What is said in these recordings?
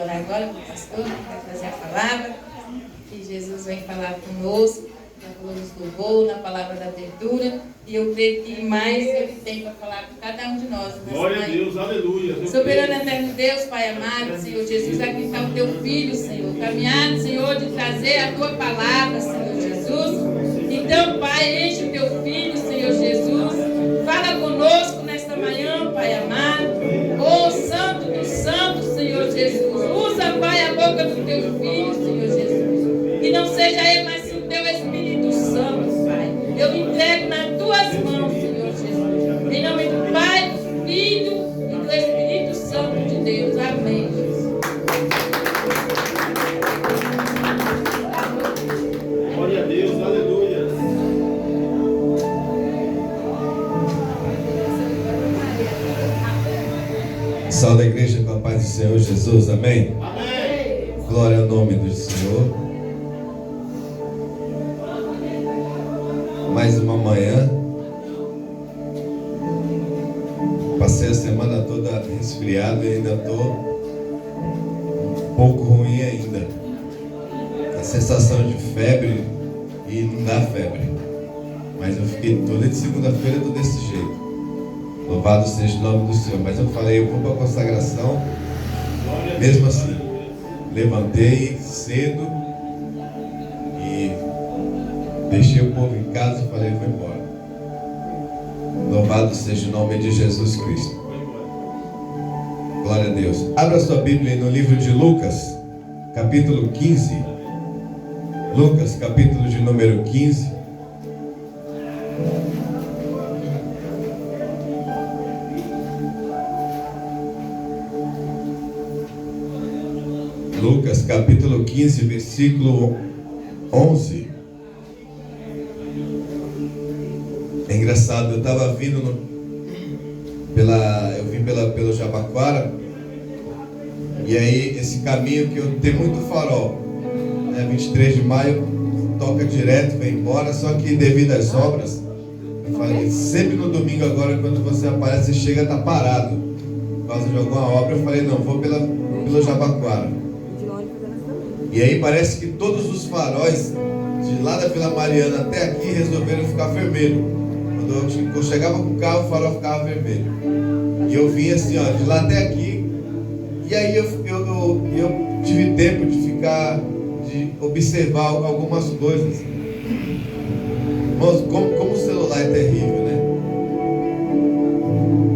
orar agora com o pastor, que vai trazer a palavra, que Jesus vem falar conosco, na palavra do louvor, na palavra da abertura, e eu creio que mais Ele tem para falar com cada um de nós. Glória a Deus, aleluia. Soberano eterno Deus, Pai amado, Senhor Jesus, aqui está o Teu Filho, Senhor, caminhado, Senhor, de trazer a Tua palavra, Senhor Jesus. Então, Pai, enche o Teu Filho, Senhor Jesus, fala conosco nesta manhã, Pai amado. Oh, Santo dos Santos, Senhor Jesus, usa, Pai, a boca do Teu Filho, Senhor Jesus, que não seja Ele, mas sim o Teu Espírito Santo, Pai. Eu entrego nas Tuas mãos, Senhor Jesus, em nome do Pai, do Filho e do Espírito Santo de Deus. Amém, Jesus. Glória a Deus, aleluia. Salve a igreja com a paz do Senhor Jesus, amém? Amém. Glória ao nome do Senhor. Mais uma manhã. Passei a semana toda resfriado e ainda estou um pouco ruim ainda. A sensação de febre e não dá febre. Mas eu fiquei toda de segunda-feira, tô desse jeito. Louvado seja o nome do Senhor. Mas eu falei, eu vou para a consagração. Mesmo assim, levantei cedo e deixei o povo em casa e falei, vou embora. Louvado seja o nome de Jesus Cristo. Glória a Deus. Abra sua Bíblia no livro de Lucas, capítulo 15. Lucas, capítulo de número 15. Lucas capítulo 15, versículo 11. É engraçado, eu estava vindo eu vim pelo Jabaquara, e aí esse caminho que eu tenho muito farol, né, 23 de maio toca direto, vem embora, só que devido às obras, eu falei, sempre no domingo agora, quando você aparece, você chega, tá parado por causa de alguma obra. Eu falei, não, vou pelo Jabaquara. E aí parece que todos os faróis de lá da Vila Mariana até aqui resolveram ficar vermelho. Quando eu chegava com o carro, o farol ficava vermelho. E eu vinha assim, ó, de lá até aqui. E aí eu tive tempo de observar algumas coisas. Irmãos, como o celular é terrível, né?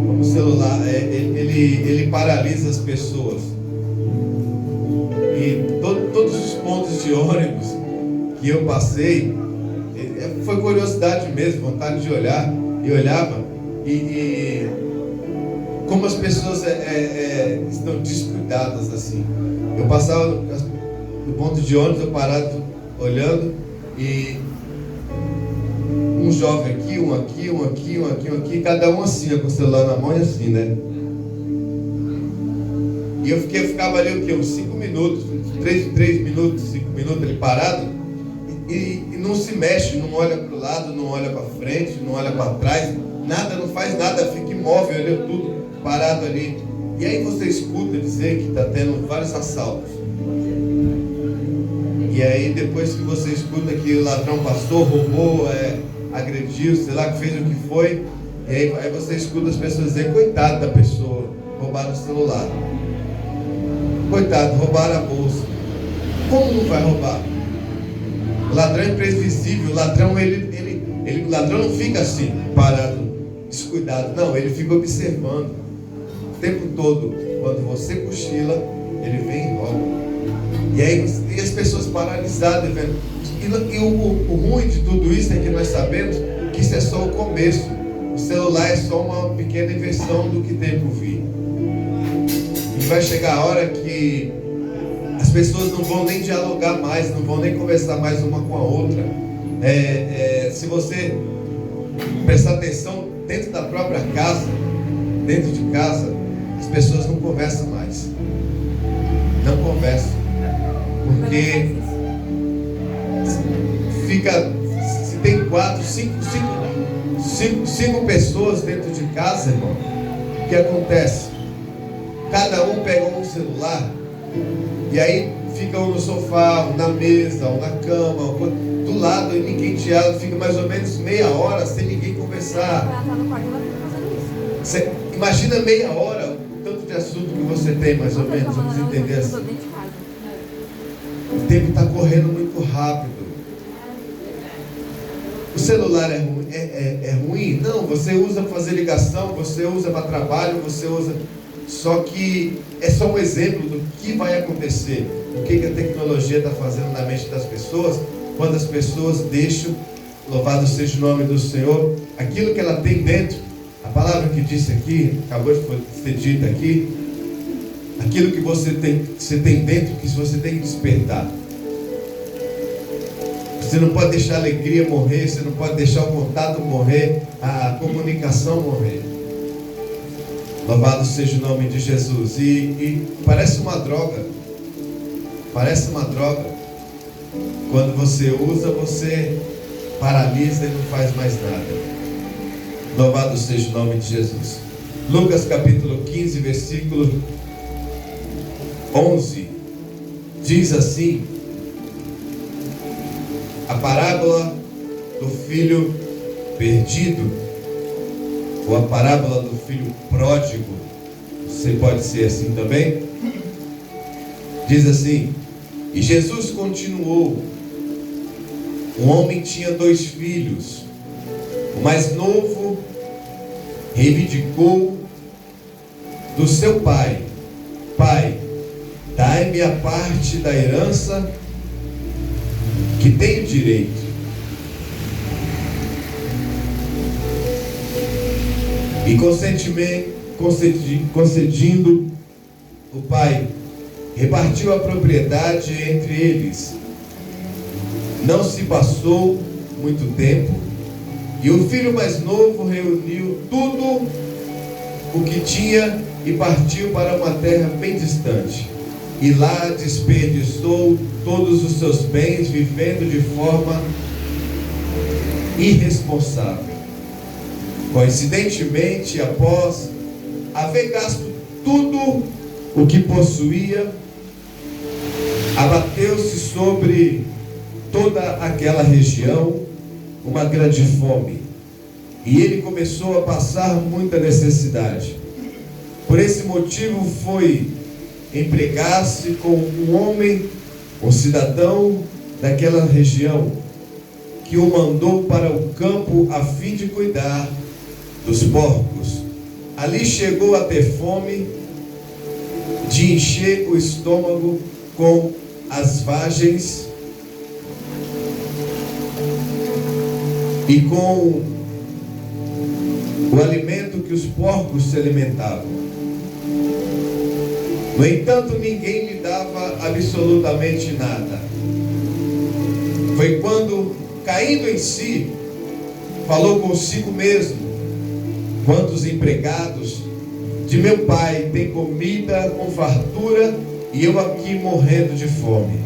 Como o celular, ele paralisa as pessoas. E todos os pontos de ônibus que eu passei, foi curiosidade mesmo, vontade de olhar, e olhava, e como as pessoas estão descuidadas assim. Eu passava no ponto de ônibus, eu parado olhando, e um jovem aqui, um aqui, cada um assim, com o celular na mão e assim, né? E eu ficava ali o quê? Uns 5 minutos, 3 minutos, 5 minutos ali parado, e não se mexe, não olha para o lado, não olha para frente, não olha para trás, nada, não faz nada, fica imóvel, olha tudo parado ali. E aí você escuta dizer que está tendo vários assaltos. E aí depois que você escuta que o ladrão passou, roubou, agrediu, sei lá, que fez o que foi, e aí você escuta as pessoas dizer, coitado da pessoa, roubaram o celular. Coitado, roubaram a bolsa. Como não vai roubar? O ladrão é imprevisível. O ladrão, o ladrão não fica assim, parado, descuidado. Não, ele fica observando o tempo todo. Quando você cochila, ele vem e rouba. E aí e as pessoas paralisadas, vendo. E o ruim de tudo isso é que nós sabemos que isso é só o começo. O celular é só uma pequena inversão do que tem por vir. E vai chegar a hora que as pessoas não vão nem dialogar mais, não vão nem conversar mais uma com a outra. Se você prestar atenção dentro da própria casa, dentro de casa, as pessoas não conversam mais. Não conversam. Porque se tem 4, 5 pessoas dentro de casa, irmão, o que acontece? Cada um pega um celular E aí fica um no sofá, um na mesa, um na cama, um do lado, e ninguém dialoga, fica mais ou menos meia hora sem ninguém conversar. Você imagina meia hora, o tanto de assunto que você tem, mais ou menos, vamos entender assim. O tempo está correndo muito rápido. O celular é ruim? Não, você usa para fazer ligação, você usa para trabalho, você usa... Só que é só um exemplo do que vai acontecer. O que a tecnologia está fazendo na mente das pessoas, quando as pessoas deixam, louvado seja o nome do Senhor, aquilo que ela tem dentro. A palavra que disse aqui, acabou de ser dita aqui, aquilo que você tem dentro, que você tem que despertar. Você não pode deixar a alegria morrer, você não pode deixar o contato morrer, a comunicação morrer. Louvado seja o nome de Jesus. E parece uma droga. Parece uma droga. Quando você usa, você paralisa e não faz mais nada. Louvado seja o nome de Jesus. Lucas capítulo 15, versículo 11. Diz assim: a parábola do filho perdido, ou a parábola do filho pródigo, você pode ser assim também. Diz assim: e Jesus continuou. Um homem tinha 2 filhos. O mais novo reivindicou do seu pai: pai, dai-me a parte da herança que tenho direito. E concedindo, o pai repartiu a propriedade entre eles. Não se passou muito tempo, e o filho mais novo reuniu tudo o que tinha e partiu para uma terra bem distante. E lá desperdiçou todos os seus bens, vivendo de forma irresponsável. Coincidentemente, após haver gasto tudo o que possuía, abateu-se sobre toda aquela região uma grande fome, e ele começou a passar muita necessidade. Por esse motivo foi empregar-se com um homem, um cidadão daquela região, que o mandou para o campo a fim de cuidar dos porcos. Ali chegou a ter fome, de encher o estômago com as vagens e com o alimento que os porcos se alimentavam. No entanto, ninguém lhe dava absolutamente nada. Foi quando, caindo em si, falou consigo mesmo: quantos empregados de meu pai têm comida com fartura, e eu aqui morrendo de fome.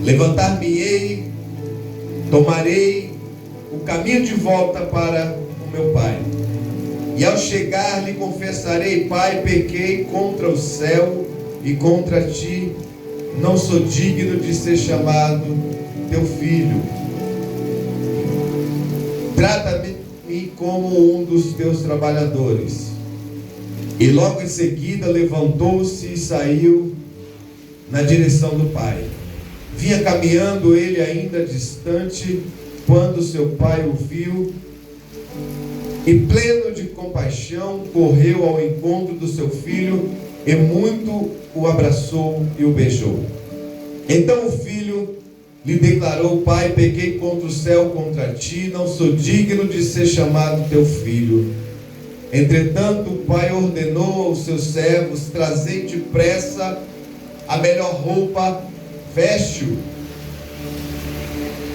Levantar-me-ei, tomarei o caminho de volta para o meu pai. E ao chegar lhe confessarei: pai, pequei contra o céu e contra ti, não sou digno de ser chamado teu filho. Trata-me como um dos teus trabalhadores. E logo em seguida levantou-se e saiu na direção do pai. Vinha caminhando ele ainda distante, quando seu pai o viu, e pleno de compaixão, correu ao encontro do seu filho, e muito o abraçou e o beijou. Então o filho lhe declarou: pai, pequei contra o céu, contra ti, não sou digno de ser chamado teu filho. Entretanto o pai ordenou aos seus servos: trazei depressa a melhor roupa, veste-o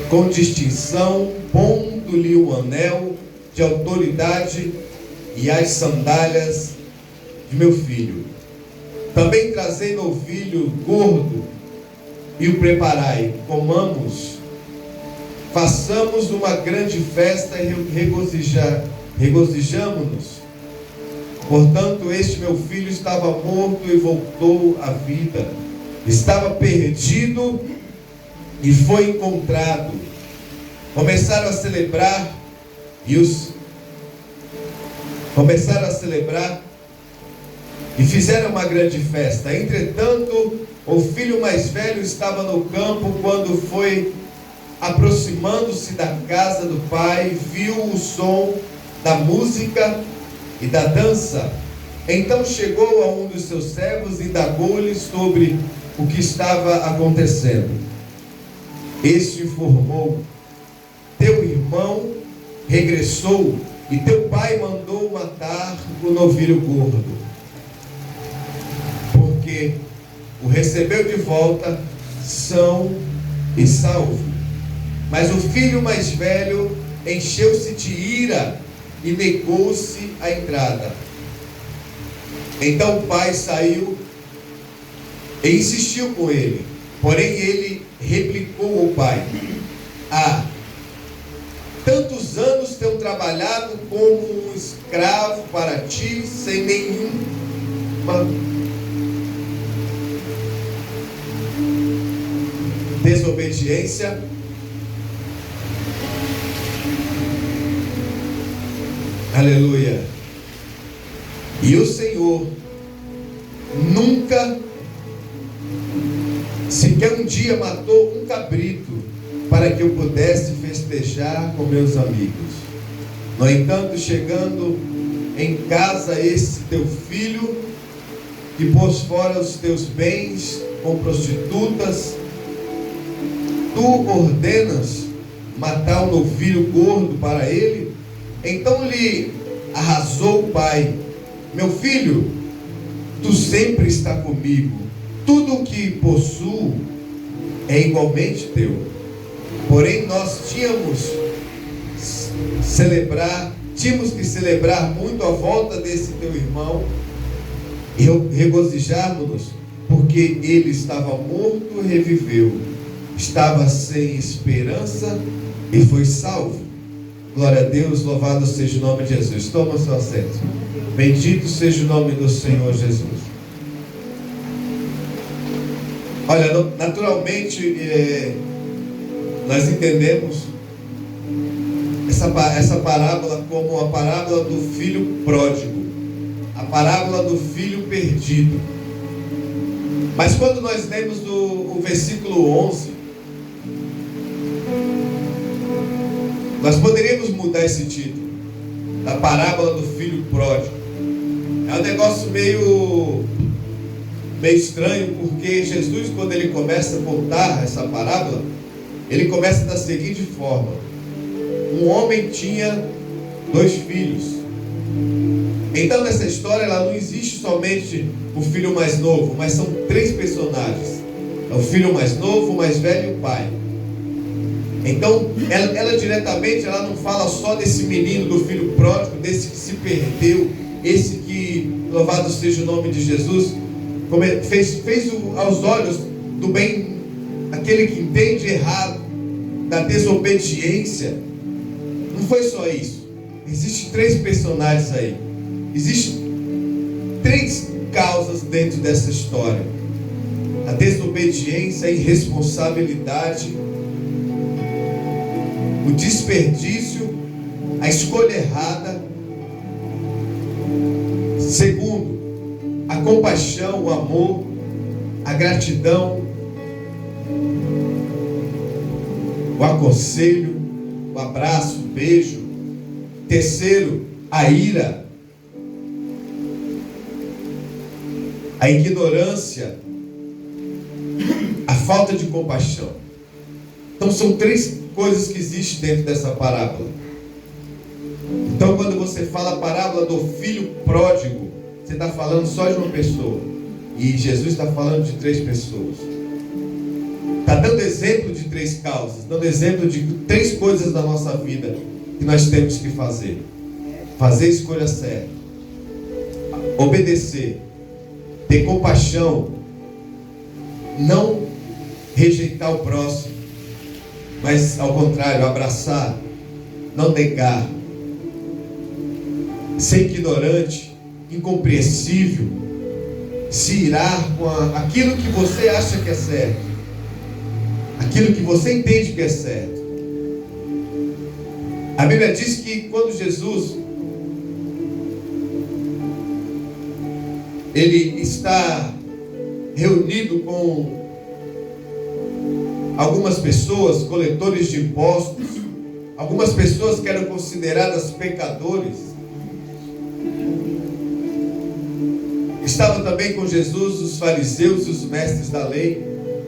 com distinção, pondo-lhe o anel de autoridade e as sandálias de meu filho. Também trazei novilho gordo e o preparai. Comamos, façamos uma grande festa e regozijamo-nos. Portanto, este meu filho estava morto e voltou à vida, estava perdido e foi encontrado. Começaram a celebrar e fizeram uma grande festa. Entretanto, o filho mais velho estava no campo. Quando foi aproximando-se da casa do pai, viu o som da música e da dança. Então chegou a um dos seus servos e indagou-lhe sobre o que estava acontecendo. Este informou: teu irmão regressou e teu pai mandou matar o novilho gordo, porque o recebeu de volta são e salvo. Mas o filho mais velho encheu-se de ira e negou-se a entrada. Então o pai saiu e insistiu com ele. Porém ele replicou ao pai: tantos anos tenho trabalhado como um escravo para ti, sem nenhuma desobediência. Aleluia. E o Senhor nunca, sequer um dia, matou um cabrito para que eu pudesse festejar com meus amigos. No entanto, chegando em casa esse teu filho, que pôs fora os teus bens com prostitutas, tu ordenas matar um novilho gordo para ele? Então lhe arrasou o pai: meu filho, tu sempre está comigo, tudo o que possuo é igualmente teu. Porém nós tínhamos que celebrar muito a volta desse teu irmão e regozijarmos-nos, porque ele estava morto e reviveu, estava sem esperança e foi salvo. Glória a Deus, louvado seja o nome de Jesus. Toma seu assento. Bendito seja o nome do Senhor Jesus. Olha, naturalmente nós entendemos essa parábola como a parábola do filho pródigo, a parábola do filho perdido. Mas quando nós lemos o versículo 11, nós poderíamos mudar esse título, da parábola do filho pródigo. É um negócio meio estranho, porque Jesus, quando ele começa a contar essa parábola, ele começa da seguinte forma: um homem tinha 2 filhos. Então nessa história ela não existe somente o filho mais novo, mas são 3 personagens: é o filho mais novo, o mais velho e o pai. Então ela diretamente, ela não fala só desse menino, do filho pródigo, desse que se perdeu, esse que, louvado seja o nome de Jesus, fez aos olhos do bem, aquele que entende errado, da desobediência. Não foi só isso. Existem 3 personagens aí. Existem 3 causas dentro dessa história: a desobediência, a irresponsabilidade, o desperdício, a escolha errada. Segundo, a compaixão, o amor, a gratidão, o aconselho, o abraço, o beijo. Terceiro, a ira, a ignorância, a falta de compaixão. Então são 3 coisas que existem dentro dessa parábola. Então quando você fala a parábola do filho pródigo, você está falando só de uma pessoa, e Jesus está falando de 3 pessoas. Está dando exemplo de 3 causas, dando exemplo de 3 coisas da nossa vida que nós temos que fazer: fazer a escolha certa, obedecer, ter compaixão, não rejeitar o próximo, mas ao contrário, abraçar, não negar, ser ignorante, incompreensível, se irar com aquilo que você acha que é certo, aquilo que você entende que é certo. A Bíblia diz que quando Jesus ele está reunido com algumas pessoas, coletores de impostos, algumas pessoas que eram consideradas pecadores, estavam também com Jesus os fariseus e os mestres da lei,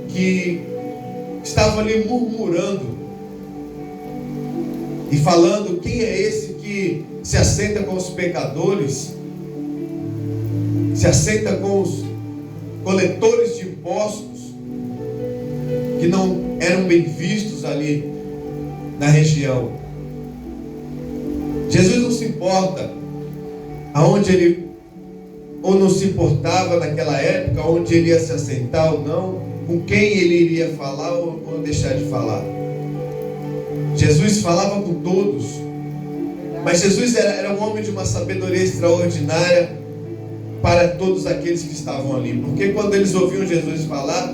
que estavam ali murmurando e falando: quem é esse que se assenta com os pecadores, se assenta com os coletores de impostos, que não eram bem vistos ali na região. Jesus não se importa aonde ele, ou não se importava naquela época, onde ele ia se assentar ou não, com quem ele iria falar ou deixar de falar. Jesus falava com todos, mas Jesus era um homem de uma sabedoria extraordinária para todos aqueles que estavam ali, porque quando eles ouviam Jesus falar,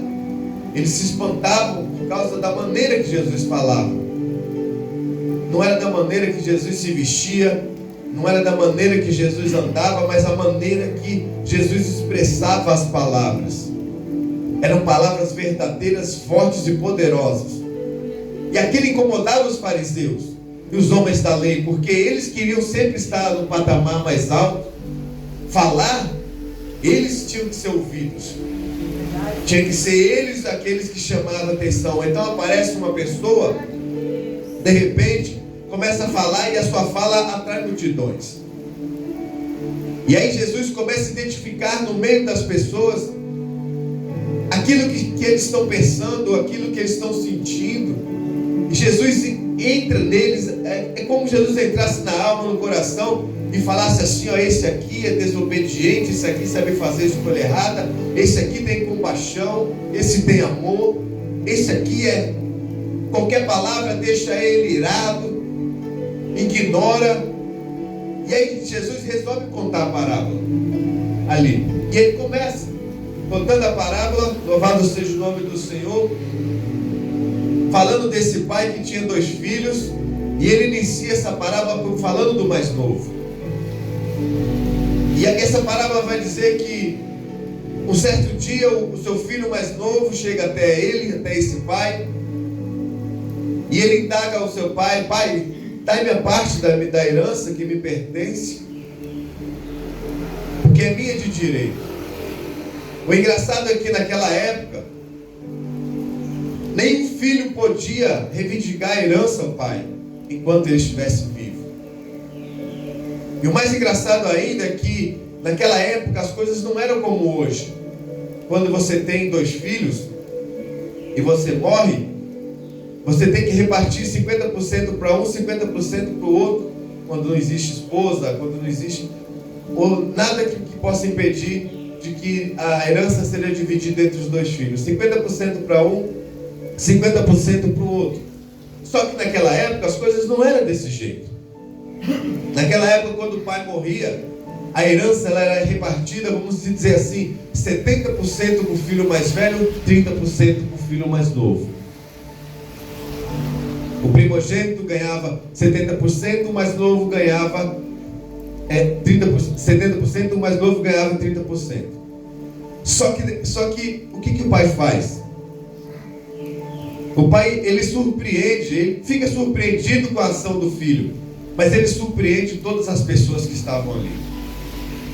eles se espantavam por causa da maneira que Jesus falava. Não era da maneira que Jesus se vestia, não era da maneira que Jesus andava, mas a maneira que Jesus expressava as palavras. Eram palavras verdadeiras, fortes e poderosas. E aquilo incomodava os fariseus e os homens da lei, porque eles queriam sempre estar no patamar mais alto. Falar, eles tinham que ser ouvidos. Tinha que ser eles aqueles que chamavam a atenção. Então aparece uma pessoa, de repente, começa a falar e a sua fala atrai multidões. E aí Jesus começa a identificar no meio das pessoas aquilo que eles estão pensando, aquilo que eles estão sentindo. E Jesus entra neles, é como se Jesus entrasse na alma, no coração, e falasse assim: ó, esse aqui é desobediente, esse aqui sabe fazer a escolha errada, esse aqui tem compaixão, esse tem amor, esse aqui é, qualquer palavra deixa ele irado, ignora. E aí Jesus resolve contar a parábola ali, e ele começa contando a parábola, louvado seja o nome do Senhor, falando desse pai que tinha 2 filhos, e ele inicia essa parábola falando do mais novo. E essa parábola vai dizer que um certo dia o seu filho mais novo chega até ele, até esse pai, e ele indaga ao seu pai: pai, dá-me a parte da herança que me pertence, porque é minha de direito. O engraçado é que naquela época nenhum filho podia reivindicar a herança ao pai enquanto ele estivesse vivo. E o mais engraçado ainda é que naquela época as coisas não eram como hoje. Quando você tem 2 filhos e você morre, você tem que repartir 50% para um, 50% para o outro, quando não existe esposa, quando não existe, ou nada que possa impedir de que a herança seja dividida entre os 2 filhos. 50% para um, 50% para o outro. Só que naquela época as coisas não eram desse jeito. Naquela época, quando o pai morria, a herança ela era repartida, vamos dizer assim, 70% para o filho mais velho, 30% para o filho mais novo. O primogênito ganhava 70%, o mais novo ganhava 70%, o mais novo ganhava 30%. Só que o que o pai faz? O pai, ele surpreende, ele fica surpreendido com a ação do filho, mas ele surpreende todas as pessoas que estavam ali.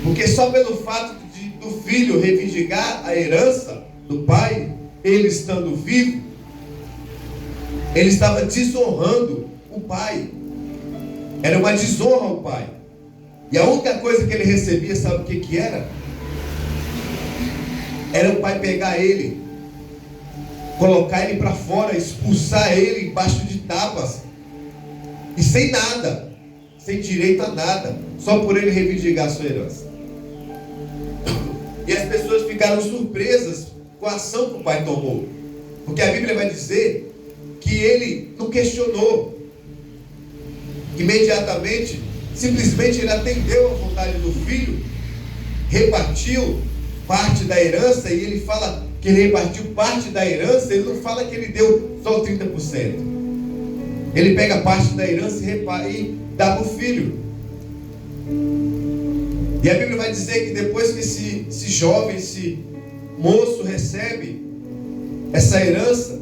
Porque só pelo fato do filho reivindicar a herança do pai, ele estando vivo, ele estava desonrando o pai. Era uma desonra ao pai. E a única coisa que ele recebia, sabe o que era? Era o pai pegar ele, colocar ele para fora, expulsar ele embaixo de tapas, e sem nada, sem direito a nada, só por ele reivindicar a sua herança. E as pessoas ficaram surpresas com a ação que o pai tomou, porque a Bíblia vai dizer que ele não questionou, imediatamente, simplesmente ele atendeu à vontade do filho, repartiu parte da herança, e ele fala que ele repartiu parte da herança, ele não fala que ele deu só 30%. Ele pega parte da herança e dá para o filho. E a Bíblia vai dizer que depois que esse jovem, esse moço recebe essa herança,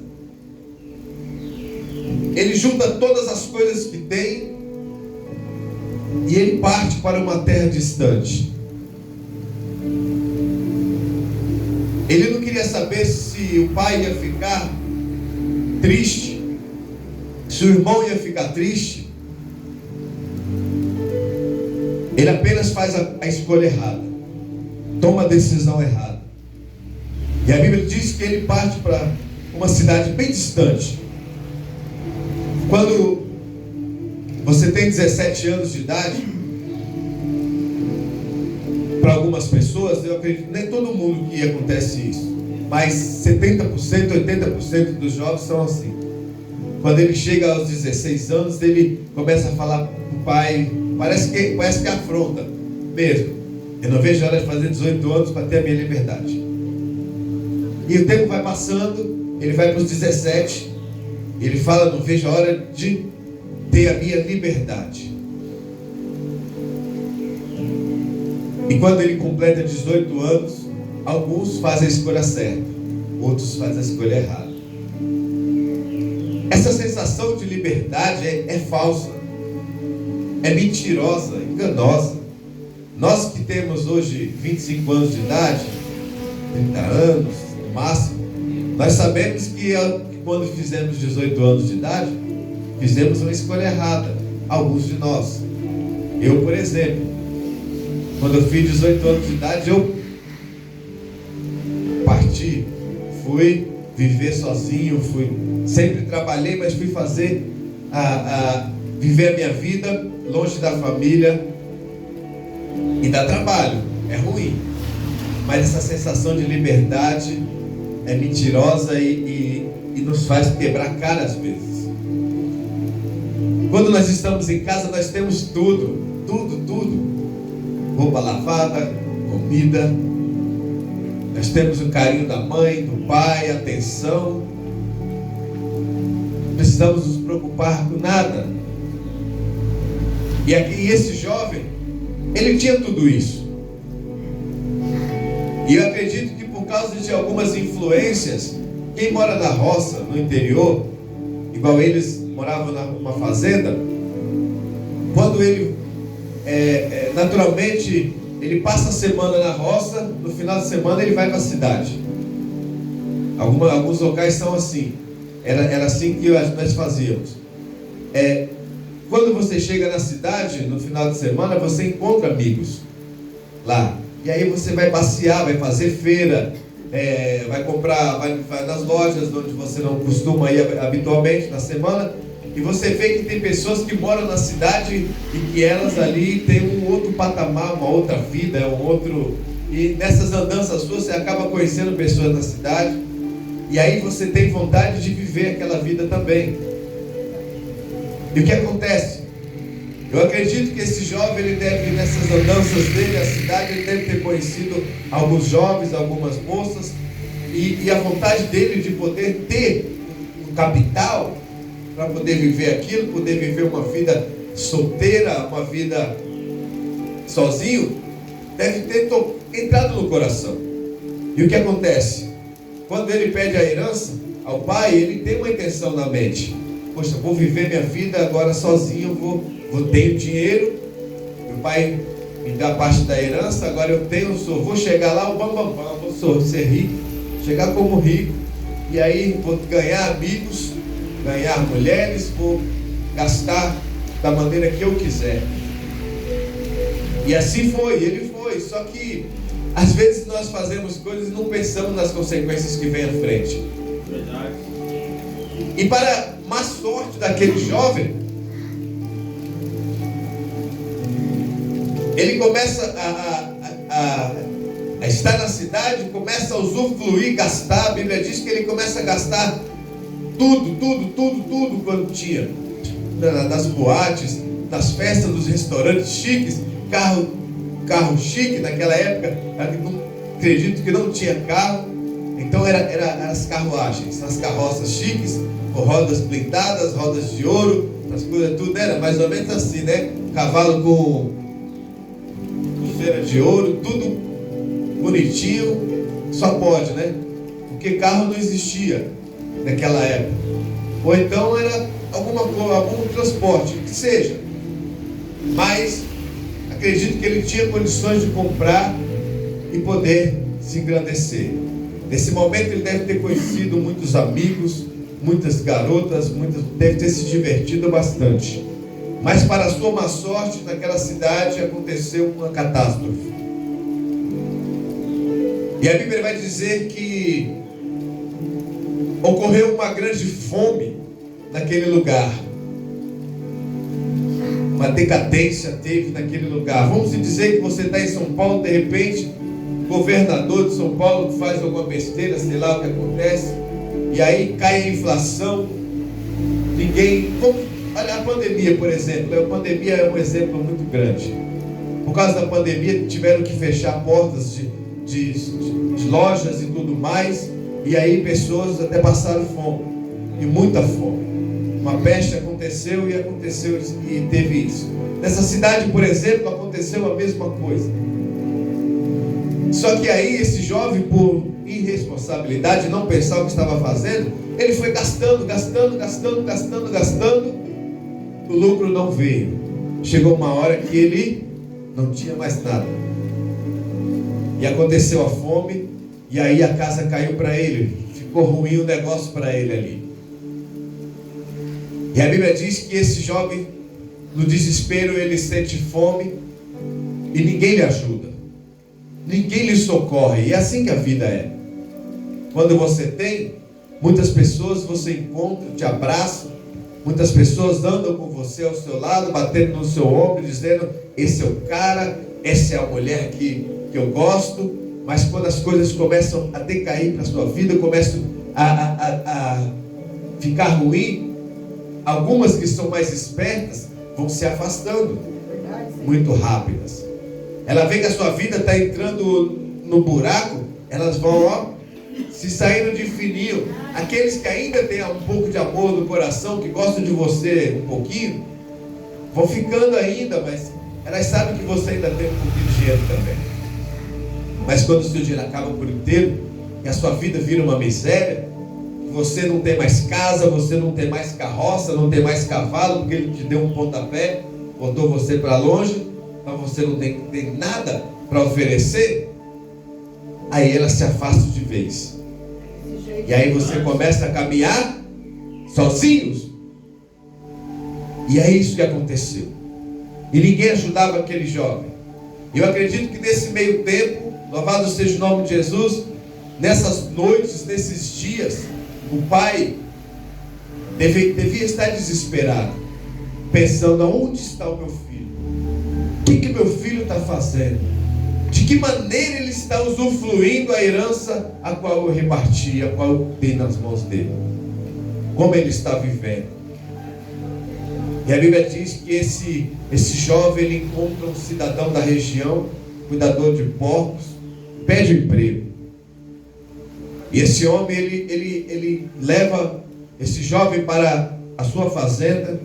ele junta todas as coisas que tem e ele parte para uma terra distante. Ele não queria saber se o pai ia ficar triste, se o irmão ia ficar triste. Ele apenas faz a escolha errada, toma a decisão errada. E a Bíblia diz que ele parte para uma cidade bem distante. Quando você tem 17 anos de idade, para algumas pessoas, eu acredito, nem todo mundo que acontece isso, mas 70%, 80% dos jovens são assim. Quando ele chega aos 16 anos, ele começa a falar para o pai, parece que afronta mesmo. Eu não vejo a hora de fazer 18 anos para ter a minha liberdade. E o tempo vai passando, ele vai para os 17, ele fala, não vejo a hora de ter a minha liberdade. E quando ele completa 18 anos, alguns fazem a escolha certa, outros fazem a escolha errada. Essa sensação de liberdade é falsa, é mentirosa, enganosa. Nós que temos hoje 25 anos de idade, 30 anos no máximo, nós sabemos que quando fizemos 18 anos de idade, fizemos uma escolha errada, alguns de nós. Eu, por exemplo, quando eu fiz 18 anos de idade, eu parti, fui viver sozinho, sempre trabalhei, mas fui viver a minha vida longe da família. E dá trabalho, é ruim, mas essa sensação de liberdade é mentirosa e nos faz quebrar cara às vezes. Quando nós estamos em casa, nós temos tudo, roupa lavada, comida, nós temos o carinho da mãe, do pai, atenção, não precisamos nos preocupar com nada. E esse jovem, ele tinha tudo isso. E eu acredito que por causa de algumas influências, quem mora na roça, no interior, igual eles moravam numa fazenda, quando ele, naturalmente, ele passa a semana na roça, no final de semana ele vai para a cidade. Alguns locais são assim. Era assim que nós fazíamos. Quando você chega na cidade, no final de semana, você encontra amigos lá. E aí você vai passear, vai fazer feira, vai comprar, vai nas lojas onde você não costuma ir habitualmente na semana. E você vê que tem pessoas que moram na cidade e que elas ali têm um outro patamar, uma outra vida, E nessas andanças suas você acaba conhecendo pessoas na cidade. E aí você tem vontade de viver aquela vida também. E o que acontece? Eu acredito que esse jovem, ele deve, nessas andanças dele, a cidade, ele deve ter conhecido alguns jovens, algumas moças, e a vontade dele de poder ter um capital para poder viver aquilo, poder viver uma vida solteira, uma vida sozinho, deve ter entrado no coração. E o que acontece? Quando ele pede a herança ao pai, ele tem uma intenção na mente. Poxa, vou viver minha vida agora sozinho, vou ter dinheiro, meu pai me dá parte da herança, agora vou chegar lá, vou ser rico, chegar como rico, e aí vou ganhar amigos, ganhar mulheres, vou gastar da maneira que eu quiser. E assim ele foi, só que às vezes nós fazemos coisas e não pensamos nas consequências que vêm à frente. Verdade. E para má sorte daquele jovem, ele começa a estar na cidade, começa a usufruir, gastar. A Bíblia diz que ele começa a gastar tudo quanto tinha. Nas boates, nas festas dos restaurantes chiques, carro chique naquela época, acredito que não tinha carro, então era as carruagens, as carroças chiques, com rodas blindadas, rodas de ouro, as coisas tudo, era mais ou menos assim, né? Cavalo com pulseira de ouro, tudo bonitinho, só pode, né? Porque carro não existia naquela época. Ou então era algum transporte, que seja. Mas acredito que ele tinha condições de comprar e poder se engrandecer. Nesse momento ele deve ter conhecido muitos amigos, muitas garotas, deve ter se divertido bastante. Mas para a sua má sorte, naquela cidade aconteceu uma catástrofe. E a Bíblia vai dizer que ocorreu uma grande fome naquele lugar. Uma decadência teve naquele lugar. Vamos dizer que você está em São Paulo, de repente, o governador de São Paulo faz alguma besteira, sei lá o que acontece, e aí cai a inflação. Olha a pandemia, por exemplo. A pandemia é um exemplo muito grande. Por causa da pandemia, tiveram que fechar portas de lojas e tudo mais, e aí pessoas até passaram fome, e muita fome. Uma peste aconteceu e teve isso. Nessa cidade, por exemplo, aconteceu a mesma coisa. Só que aí esse jovem, por irresponsabilidade, não pensar o que estava fazendo, ele foi gastando. O lucro não veio. Chegou uma hora que ele não tinha mais nada. E aconteceu a fome, e aí a casa caiu para ele. Ficou ruim o negócio para ele ali. E a Bíblia diz que esse jovem, no desespero, ele sente fome e ninguém lhe ajuda. Ninguém lhe socorre. E é assim que a vida é. Quando você tem, muitas pessoas você encontra, te abraçam. Muitas pessoas andam com você ao seu lado, batendo no seu ombro, dizendo: esse é o cara, essa é a mulher que eu gosto. Mas quando as coisas começam a decair para a sua vida, começam a ficar ruim, algumas que são mais espertas vão se afastando muito rápidas. Ela vê que a sua vida está entrando no buraco, elas vão se saindo de fininho. Aqueles que ainda têm um pouco de amor no coração, que gostam de você um pouquinho, vão ficando ainda, mas elas sabem que você ainda tem um pouquinho de dinheiro também. Mas quando o seu dinheiro acaba por inteiro, e a sua vida vira uma miséria, você não tem mais casa, você não tem mais carroça, não tem mais cavalo, porque ele te deu um pontapé, botou você para longe, então você não tem nada para oferecer, aí ela se afasta de vez. E aí você começa a caminhar sozinhos. E é isso que aconteceu. E ninguém ajudava aquele jovem. Eu acredito que nesse meio tempo, louvado seja o nome de Jesus, nessas noites, nesses dias, o pai devia estar desesperado, pensando: aonde está o meu filho? O que meu filho está fazendo? De que maneira ele está usufruindo a herança a qual eu reparti, a qual eu dei nas mãos dele? Como ele está vivendo? E a Bíblia diz que esse jovem, ele encontra um cidadão da região, cuidador de porcos, pede um emprego. E esse homem, ele leva esse jovem para a sua fazenda.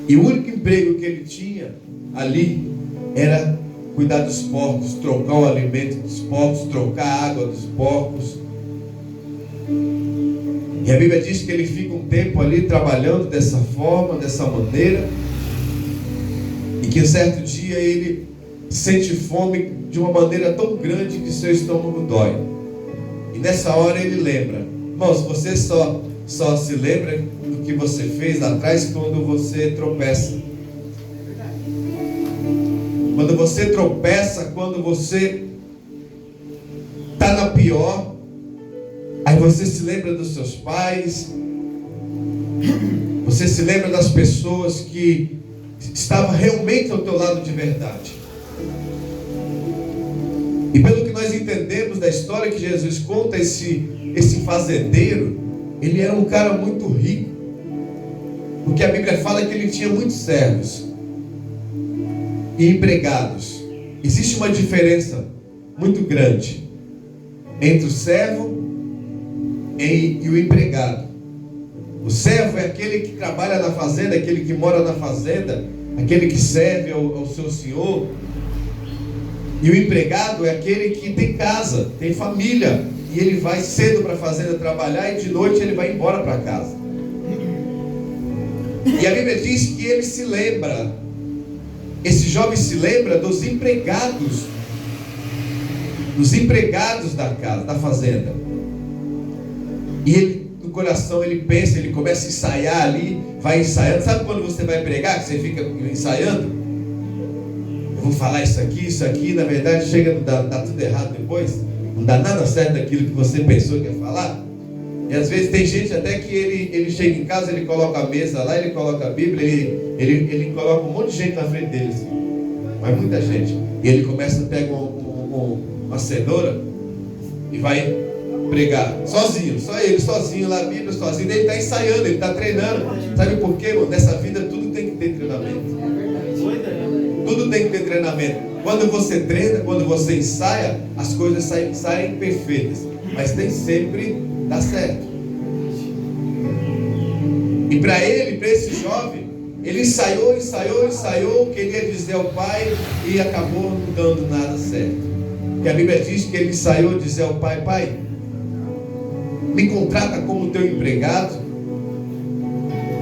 E o único emprego que ele tinha ali era cuidar dos porcos, trocar o alimento dos porcos, trocar a água dos porcos. E a Bíblia diz que ele fica um tempo ali trabalhando dessa forma, dessa maneira, e que um certo dia ele sente fome de uma maneira tão grande que seu estômago dói. E nessa hora ele lembra. Irmãos, você só se lembra do que você fez lá atrás quando você tropeça. Quando você tropeça, quando você está na pior, aí você se lembra dos seus pais, você se lembra das pessoas que estavam realmente ao teu lado de verdade. E pelo que nós entendemos da história que Jesus conta, esse fazendeiro, ele era um cara muito rico, porque a Bíblia fala que ele tinha muitos servos e empregados. existe uma diferença muito grande entre o servo e o empregado. O servo é aquele que trabalha na fazenda, aquele que mora na fazenda, aquele que serve ao seu senhor. E o empregado é aquele que tem casa, tem família, e ele vai cedo para a fazenda trabalhar e de noite ele vai embora para casa. E a Bíblia diz que ele se lembra, esse jovem se lembra dos empregados da casa, da fazenda. E ele, no coração, ele pensa, ele começa a ensaiar ali, vai ensaiando. Sabe quando você vai pregar, que você fica ensaiando? Eu vou falar isso aqui, na verdade chega, dá tudo errado depois, não dá nada certo daquilo que você pensou que ia falar. E às vezes tem gente até que ele chega em casa, ele coloca a mesa lá, ele coloca a Bíblia, ele coloca um monte de gente na frente dele, assim, mas muita gente. E ele começa a pegar uma cenoura e vai pregar, sozinho, só ele, sozinho lá, a Bíblia sozinho. Ele está ensaiando, ele está treinando. Sabe por quê, irmão? Nessa vida tudo tem que ter treinamento. Tudo tem que ter treinamento. Quando você treina, quando você ensaia, as coisas saem perfeitas, mas nem sempre dá certo. E para esse jovem, ele ensaiou, queria dizer ao pai e acabou não dando nada certo. Porque a Bíblia diz que ele ensaiou dizer ao pai: pai, me contrata como teu empregado,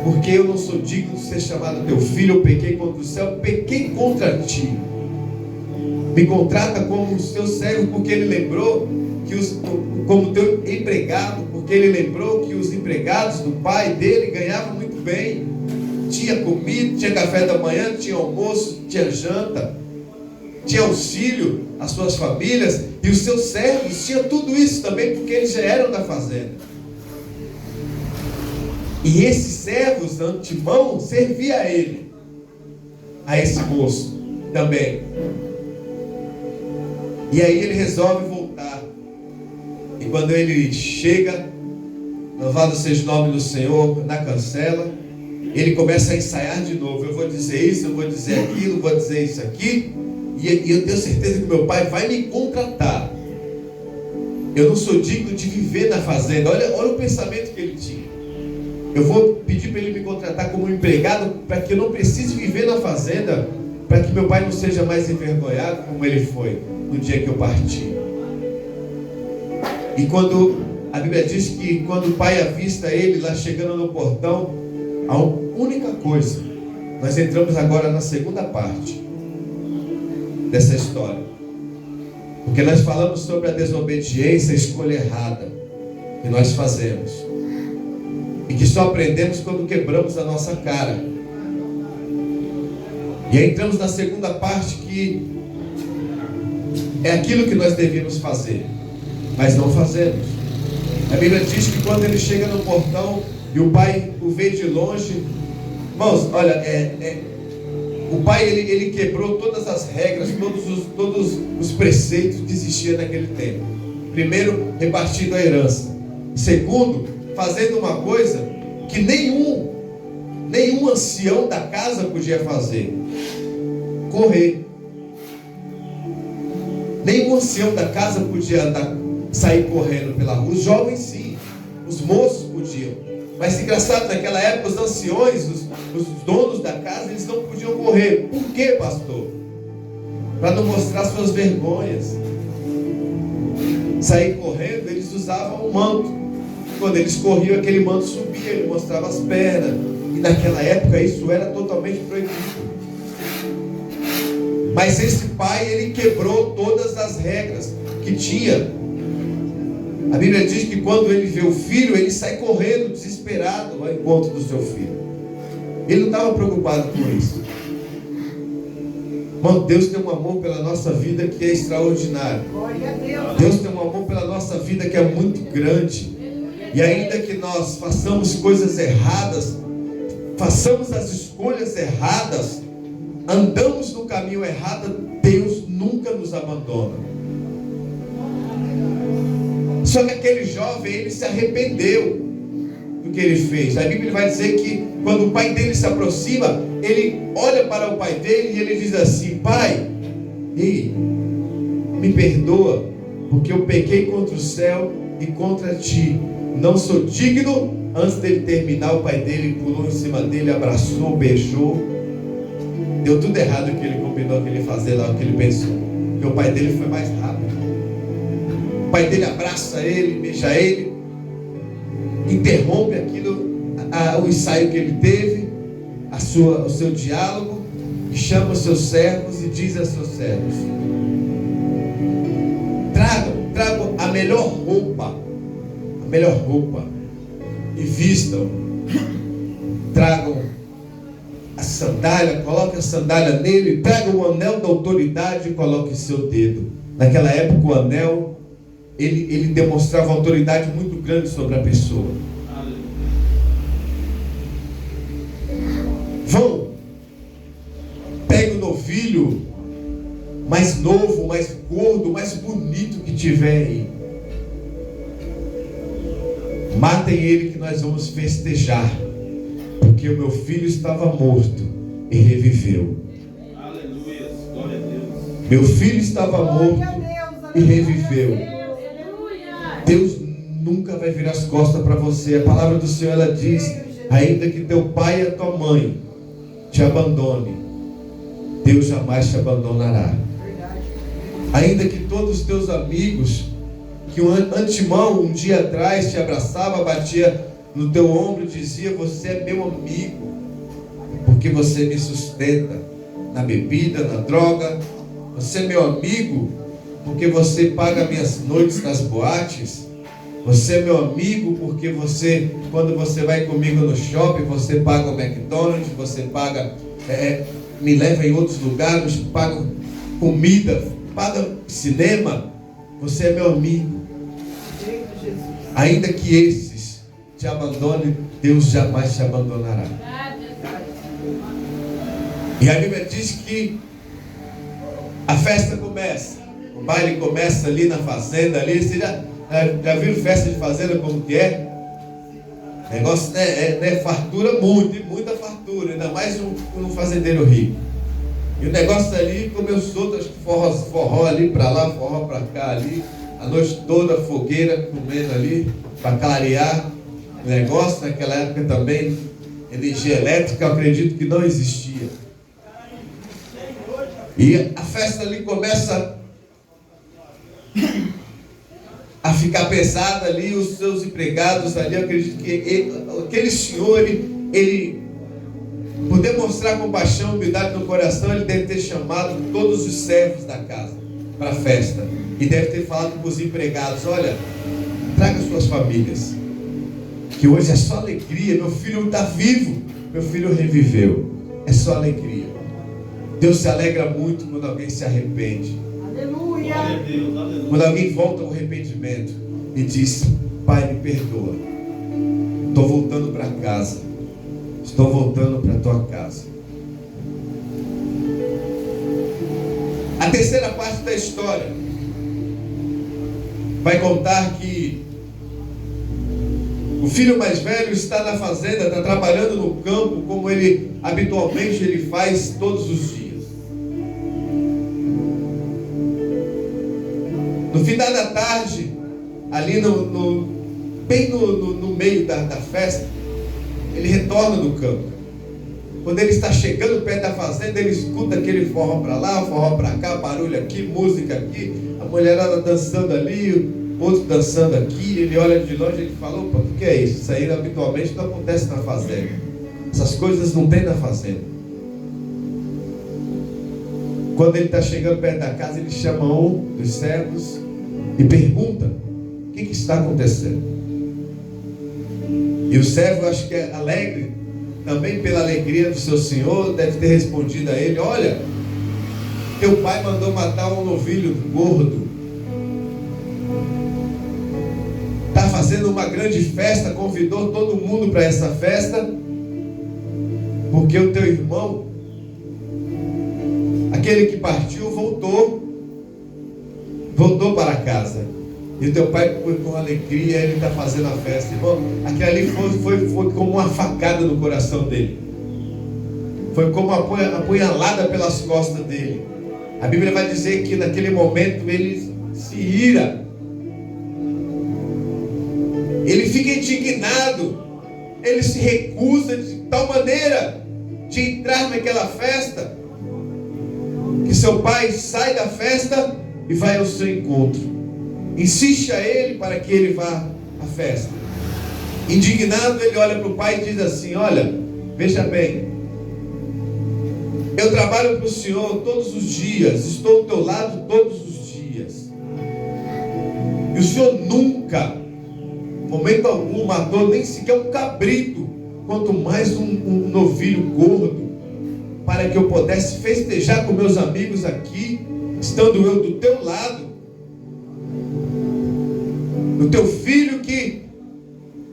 porque eu não sou digno de ser chamado teu filho. Eu pequei contra o céu, pequei contra ti. Me contrata como o teu servo, porque ele lembrou que como teu empregado, porque ele lembrou que os empregados do pai dele ganhavam muito bem. Tinha comida, tinha café da manhã, tinha almoço, tinha janta, tinha auxílio às suas famílias, e os seus servos tinham tudo isso também, porque eles já eram da fazenda. E esses servos, antemão, servia a ele, a esse moço também. E aí ele resolve voltar. E quando ele chega, louvado seja o nome do Senhor, na cancela, ele começa a ensaiar de novo. Eu vou dizer isso, eu vou dizer aquilo, vou dizer isso aqui, e eu tenho certeza que meu pai vai me contratar. Eu não sou digno de viver na fazenda. Olha o pensamento que ele tinha. Eu vou pedir para ele me contratar como empregado, para que eu não precise viver na fazenda, para que meu pai não seja mais envergonhado como ele foi no dia que eu parti. E quando a Bíblia diz que quando o pai avista ele lá chegando no portão, a única coisa, nós entramos agora na segunda parte dessa história, porque nós falamos sobre a desobediência, a escolha errada que nós fazemos, e que só aprendemos quando quebramos a nossa cara. E aí entramos na segunda parte, que é aquilo que nós devíamos fazer, mas não fazemos. A Bíblia diz que quando ele chega no portão e o pai o vê de longe, irmãos, olha, o pai ele quebrou todas as regras, todos os preceitos que existiam naquele tempo. Primeiro, repartindo a herança. Segundo, fazendo uma coisa que nenhum ancião da casa podia fazer: correr. Nenhum ancião da casa podia sair correndo pela rua. Os jovens sim, os moços podiam. Mas engraçado, naquela época os anciões, os donos da casa, eles não podiam correr. Por quê, pastor? Para não mostrar suas vergonhas. Sair correndo, eles usavam um manto. Quando eles corriam, aquele manto subia, ele mostrava as pernas. E naquela época isso era totalmente proibido. Mas esse pai, ele quebrou todas as regras que tinha. A Bíblia diz que quando ele vê o filho, ele sai correndo, desesperado, ao encontro do seu filho. Ele não estava preocupado com isso. Irmão, Deus tem um amor pela nossa vida que é extraordinário. Deus tem um amor pela nossa vida que é muito grande. E ainda que nós façamos coisas erradas, façamos as escolhas erradas, andamos no caminho errado, Deus nunca nos abandona. Só que aquele jovem, ele se arrependeu do que ele fez. A Bíblia vai dizer que quando o pai dele se aproxima, ele olha para o pai dele e ele diz assim: pai, Ei, me perdoa, porque eu pequei contra o céu e contra ti. Não sou digno. Antes dele terminar, o pai dele pulou em cima dele, abraçou, beijou. Deu tudo errado o que ele combinou que ele ia fazer lá, o que ele pensou. Porque o pai dele foi mais rápido. O pai dele abraça ele, beija ele, interrompe aquilo, o ensaio que ele teve, o seu diálogo, e chama os seus servos e diz a seus servos: tragam a melhor roupa e vistam. Tragam a sandália, coloque a sandália nele, tragam o anel da autoridade e coloque seu dedo. Naquela época o anel, ele demonstrava uma autoridade muito grande sobre a pessoa. Vão, pegue o novilho mais novo, mais gordo, mais bonito que tiver aí. Matem ele que nós vamos festejar, porque o meu filho estava morto e reviveu. Aleluia, glória a Deus. Meu filho estava morto e reviveu. Deus nunca vai virar as costas para você. A palavra do Senhor, ela diz: ainda que teu pai e a tua mãe te abandone, Deus jamais te abandonará. Ainda que todos os teus amigos, que antemão um dia atrás te abraçava, batia no teu ombro e dizia: você é meu amigo, porque você me sustenta na bebida, na droga. Você é meu amigo porque você paga minhas noites nas boates. Você é meu amigo porque você, quando você vai comigo no shopping, você paga o McDonald's, você paga, me leva em outros lugares, paga comida, paga cinema. Você é meu amigo. Ainda que esses te abandonem, Deus jamais te abandonará. E a Bíblia diz que a festa começa, o baile começa ali na fazenda, ali. Você já viram festa de fazenda como que é? Negócio é fartura, muita fartura, ainda mais um fazendeiro rico. E o negócio ali começou, acho que forró ali para lá, forró para cá ali, a noite toda, fogueira comendo ali, para clarear o negócio. Naquela época também, energia elétrica, eu acredito que não existia. E a festa ali começa a ficar pesada ali, os seus empregados ali. Eu acredito que aquele senhor, ele por demonstrar compaixão e humildade no coração, ele deve ter chamado todos os servos da casa para a festa. E deve ter falado para os empregados: olha, traga suas famílias, que hoje é só alegria. Meu filho está vivo, meu filho reviveu. É só alegria. Deus se alegra muito quando alguém se arrepende. Aleluia. Glória a Deus, aleluia. Quando alguém volta ao arrependimento e diz: Pai, me perdoa, estou voltando para casa, estou voltando para a tua casa. A terceira parte da história vai contar que o filho mais velho está na fazenda, está trabalhando no campo, como ele habitualmente ele faz todos os dias. No final da tarde, ali bem no meio da festa, ele retorna do campo. Quando ele está chegando perto da fazenda, ele escuta aquele forró para lá, forró para cá, barulho aqui, música aqui, a mulherada dançando ali, outro dançando aqui. Ele olha de longe e ele fala: opa, o que é isso? Isso aí habitualmente não acontece na fazenda. Essas coisas não tem na fazenda. Quando ele está chegando perto da casa, ele chama um dos servos e pergunta: o que está acontecendo? E o servo, acho que é alegre, também pela alegria do seu senhor, deve ter respondido a ele: olha, teu pai mandou matar um novilho gordo, está fazendo uma grande festa, convidou todo mundo para essa festa, porque o teu irmão, aquele que partiu, voltou para casa. E o teu pai, com alegria, ele está fazendo a festa. Irmão, aquilo ali foi como uma facada no coração dele. Foi como uma apunhalada pelas costas dele. A Bíblia vai dizer que naquele momento ele se ira. Ele fica indignado. Ele se recusa de tal maneira de entrar naquela festa, que seu pai sai da festa e vai ao seu encontro. Insiste a ele para que ele vá à festa. Indignado, ele olha para o pai e diz assim: olha, veja bem, eu trabalho para o Senhor todos os dias, estou ao teu lado todos os dias, e o Senhor nunca, momento algum, matou nem sequer um cabrito, quanto mais um novilho gordo, para que eu pudesse festejar com meus amigos aqui, estando eu do teu lado. O teu filho que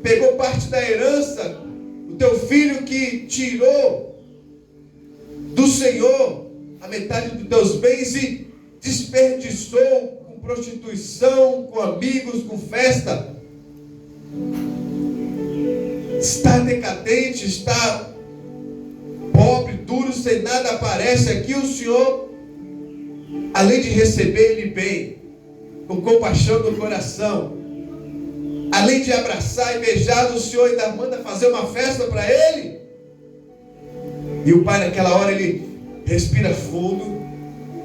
pegou parte da herança, o teu filho que tirou do Senhor a metade dos teus bens e desperdiçou com prostituição, com amigos, com festa. Está decadente, está pobre, duro, sem nada, aparece aqui o Senhor, além de receber ele bem, com compaixão no coração, além de abraçar e beijar, o Senhor ainda manda fazer uma festa para ele. E o pai naquela hora ele respira fundo,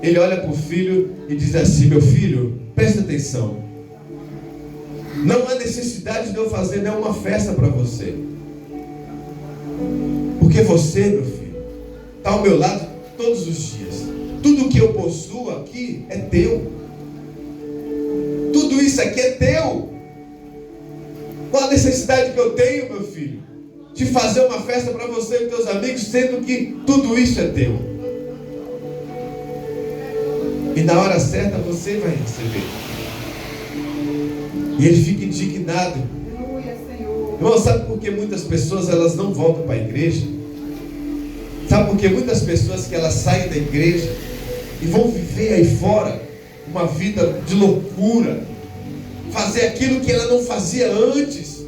ele olha para o filho e diz assim: meu filho, presta atenção, não há necessidade de eu fazer nenhuma festa para você, porque você, meu filho, está ao meu lado todos os dias. Tudo que eu possuo aqui é teu. Tudo isso aqui é teu. Qual a necessidade que eu tenho, meu filho, de fazer uma festa para você e teus amigos, sendo que tudo isso é teu? E na hora certa você vai receber. E ele fica indignado. Irmão, sabe por que muitas pessoas elas não voltam para a igreja? Sabe por que muitas pessoas que elas saem da igreja e vão viver aí fora uma vida de loucura, fazer aquilo que ela não fazia antes?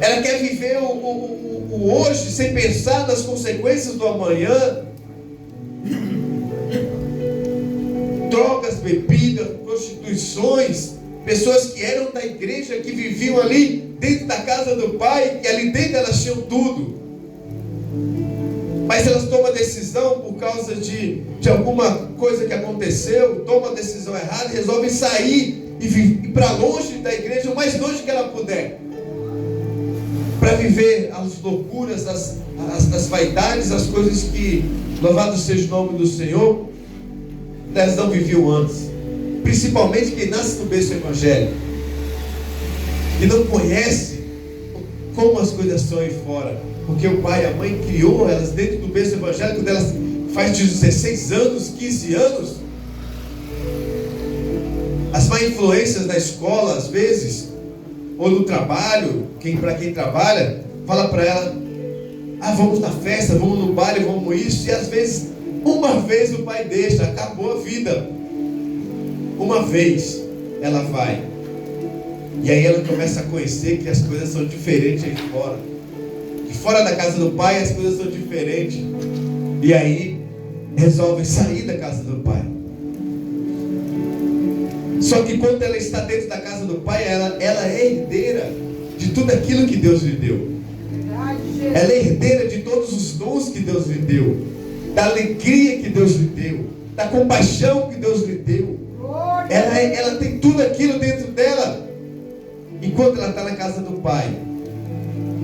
Ela quer viver o hoje sem pensar nas consequências do amanhã. Drogas, bebidas, prostituições. Pessoas que eram da igreja, que viviam ali dentro da casa do Pai, que ali dentro elas tinham tudo. Mas elas tomam a decisão por causa de alguma coisa que aconteceu, tomam a decisão errada e resolvem sair e ir para longe da igreja, o mais longe que ela puder, para viver as loucuras, as vaidades, as coisas que, louvado seja o nome do Senhor, elas não viviam antes. Principalmente quem nasce no berço evangélico e não conhece como as coisas são aí fora, porque o pai e a mãe criou elas dentro do berço evangélico quando elas faz de 16 anos, 15 anos. As má influências na escola, às vezes, ou no trabalho, para quem trabalha, fala para ela: ah, vamos na festa, vamos no baile, vamos isso. E às vezes, uma vez o pai deixa, acabou a vida. Uma vez ela vai, e aí ela começa a conhecer que as coisas são diferentes aí fora, que fora da casa do pai as coisas são diferentes, e aí resolve sair da casa do pai. Só que quando ela está dentro da casa do pai, ela é herdeira de tudo aquilo que Deus lhe deu. Ela é herdeira de todos os dons que Deus lhe deu, da alegria que Deus lhe deu, da compaixão que Deus lhe deu. Ela tem tudo aquilo dentro dela. Enquanto ela está na casa do pai,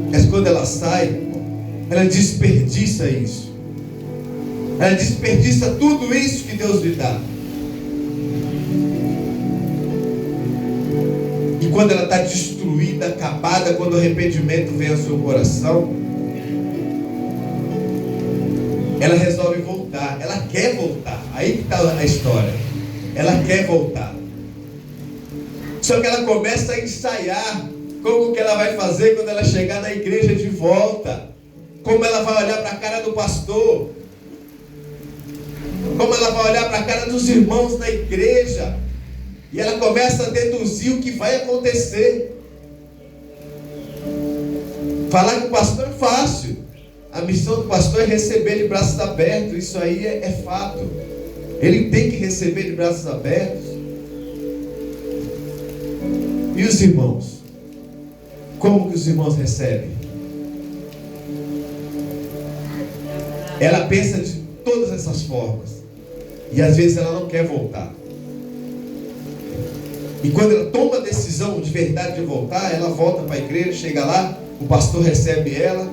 mas quando ela sai, ela desperdiça isso. Ela desperdiça tudo isso que Deus lhe dá. E quando ela está destruída, acabada, quando o arrependimento vem ao seu coração, ela resolve voltar. Ela quer voltar. Aí que está a história. Ela quer voltar. Só que ela começa a ensaiar como que ela vai fazer quando ela chegar na igreja de volta. Como ela vai olhar para a cara do pastor. Como ela vai olhar para a cara dos irmãos na igreja. E ela começa a deduzir o que vai acontecer. Falar com o pastor é fácil. A missão do pastor é receber de braços abertos. Isso aí é fato. Ele tem que receber de braços abertos. E os irmãos? Como que os irmãos recebem? Ela pensa de todas essas formas. E às vezes ela não quer voltar. E quando ela toma a decisão de verdade de voltar, ela volta para a igreja, chega lá, o pastor recebe ela,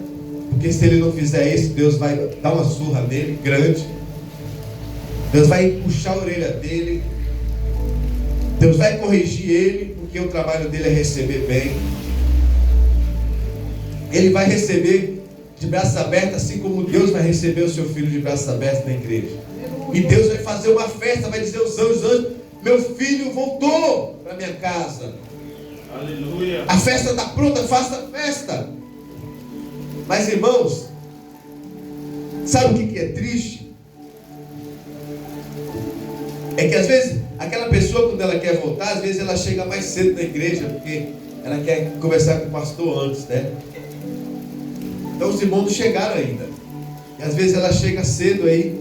porque se ele não fizer isso, Deus vai dar uma surra nele, grande. Deus vai puxar a orelha dele. Deus vai corrigir ele, porque o trabalho dele é receber bem. Ele vai receber de braços abertos, assim como Deus vai receber o seu filho de braços abertos na igreja. E Deus vai fazer uma festa, vai dizer aos anjos: meu filho voltou para minha casa. Aleluia. A festa está pronta, faça a festa. Mas irmãos, sabe o que é triste? É que às vezes aquela pessoa, quando ela quer voltar, às vezes ela chega mais cedo na igreja, porque ela quer conversar com o pastor antes, né? Então os irmãos não chegaram ainda. E às vezes ela chega cedo aí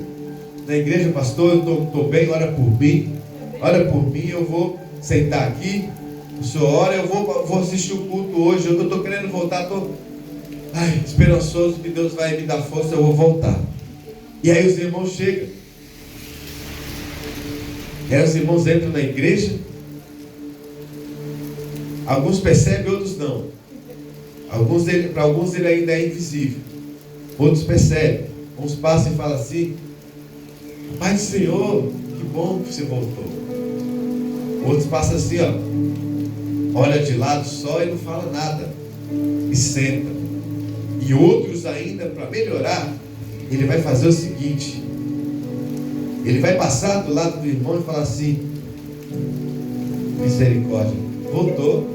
na igreja: pastor, eu estou bem, ora por mim. Ora por mim, eu vou sentar aqui. O senhor ora, eu vou assistir o culto hoje. Eu estou querendo voltar, estou esperançoso que Deus vai me dar força, eu vou voltar. E aí os irmãos chegam. E aí os irmãos entram na igreja. Alguns percebem, outros não. Para alguns ele ainda é invisível. Outros percebem. Uns passam e falam assim: Pai do Senhor, que bom que você voltou. Outros passam assim, olha de lado só e não fala nada, e senta. E outros ainda, para melhorar, ele vai fazer o seguinte: ele vai passar do lado do irmão e falar assim: misericórdia, voltou.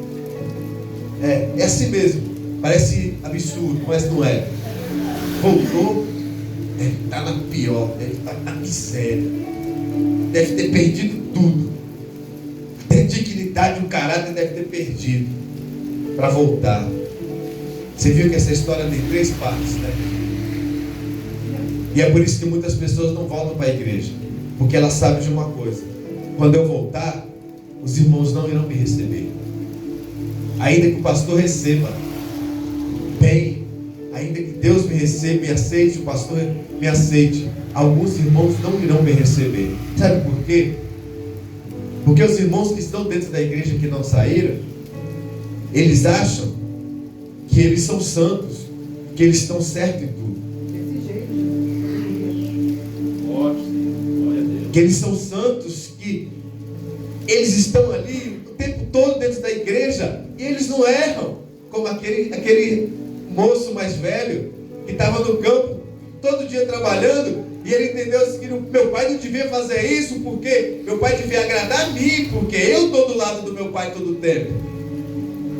É assim mesmo, parece absurdo, mas não é. Voltou, deve estar na pior, deve estar na miséria, deve ter perdido tudo, até dignidade, o caráter deve ter perdido para voltar. Você viu que essa história tem 3 partes, né? E é por isso que muitas pessoas não voltam para a igreja, porque elas sabem de uma coisa: quando eu voltar, os irmãos não irão me receber. Ainda que o pastor receba bem, ainda que Deus me receba e aceite, o pastor me aceite, alguns irmãos não irão me receber. Sabe por quê? Porque os irmãos que estão dentro da igreja, que não saíram, eles acham que eles são santos, que eles estão certos em tudo, que eles são santos, que eles estão ali o tempo todo dentro da igreja e eles não erram, como aquele moço mais velho que estava no campo todo dia trabalhando, e ele entendeu assim, que meu pai não devia fazer isso, porque meu pai devia agradar a mim, porque eu estou do lado do meu pai todo o tempo.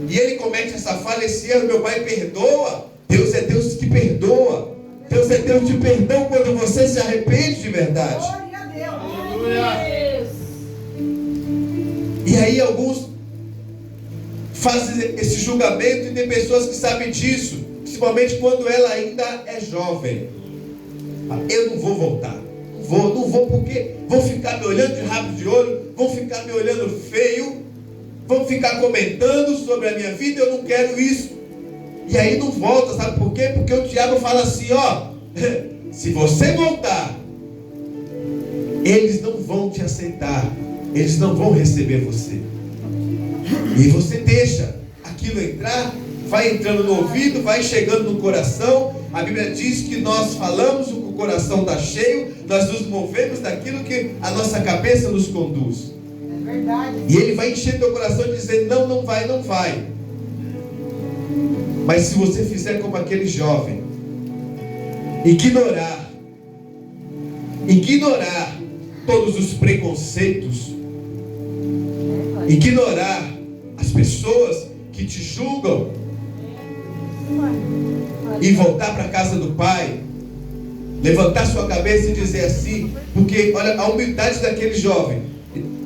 E ele comete essa falha, esse erro: meu pai perdoa. Deus é Deus que perdoa. Deus é Deus de perdão quando você se arrepende de verdade. E aí alguns fazem esse julgamento, e tem pessoas que sabem disso, principalmente quando ela ainda é jovem. Eu não vou voltar, não vou, porque vão ficar me olhando de rabo de olho, vão ficar me olhando feio, vão ficar comentando sobre a minha vida, eu não quero isso. E aí não volta, sabe por quê? Porque o diabo fala assim: se você voltar, eles não vão te aceitar, eles não vão receber você. E você deixa aquilo entrar, vai entrando no ouvido, vai chegando no coração. A Bíblia diz que nós falamos, o coração está cheio, nós nos movemos daquilo que a nossa cabeça nos conduz. É verdade. E ele vai encher teu coração e dizer: não vai, não vai. Mas se você fizer como aquele jovem, ignorar todos os preconceitos, ignorar as pessoas que te julgam, e voltar para a casa do Pai, levantar sua cabeça e dizer assim, porque olha a humildade daquele jovem,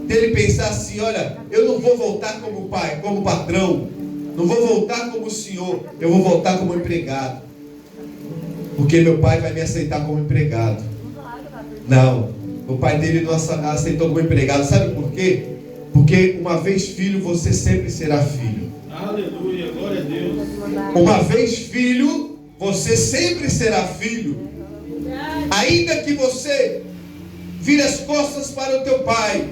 dele pensar assim: olha, eu não vou voltar como pai, como patrão, não vou voltar como senhor, eu vou voltar como empregado, porque meu pai vai me aceitar como empregado. Não, O pai dele não aceitou como empregado. Sabe por quê? Porque uma vez filho, você sempre será filho. Aleluia, glória a Deus. Uma vez filho, você sempre será filho. Ainda que você vire as costas para o teu pai,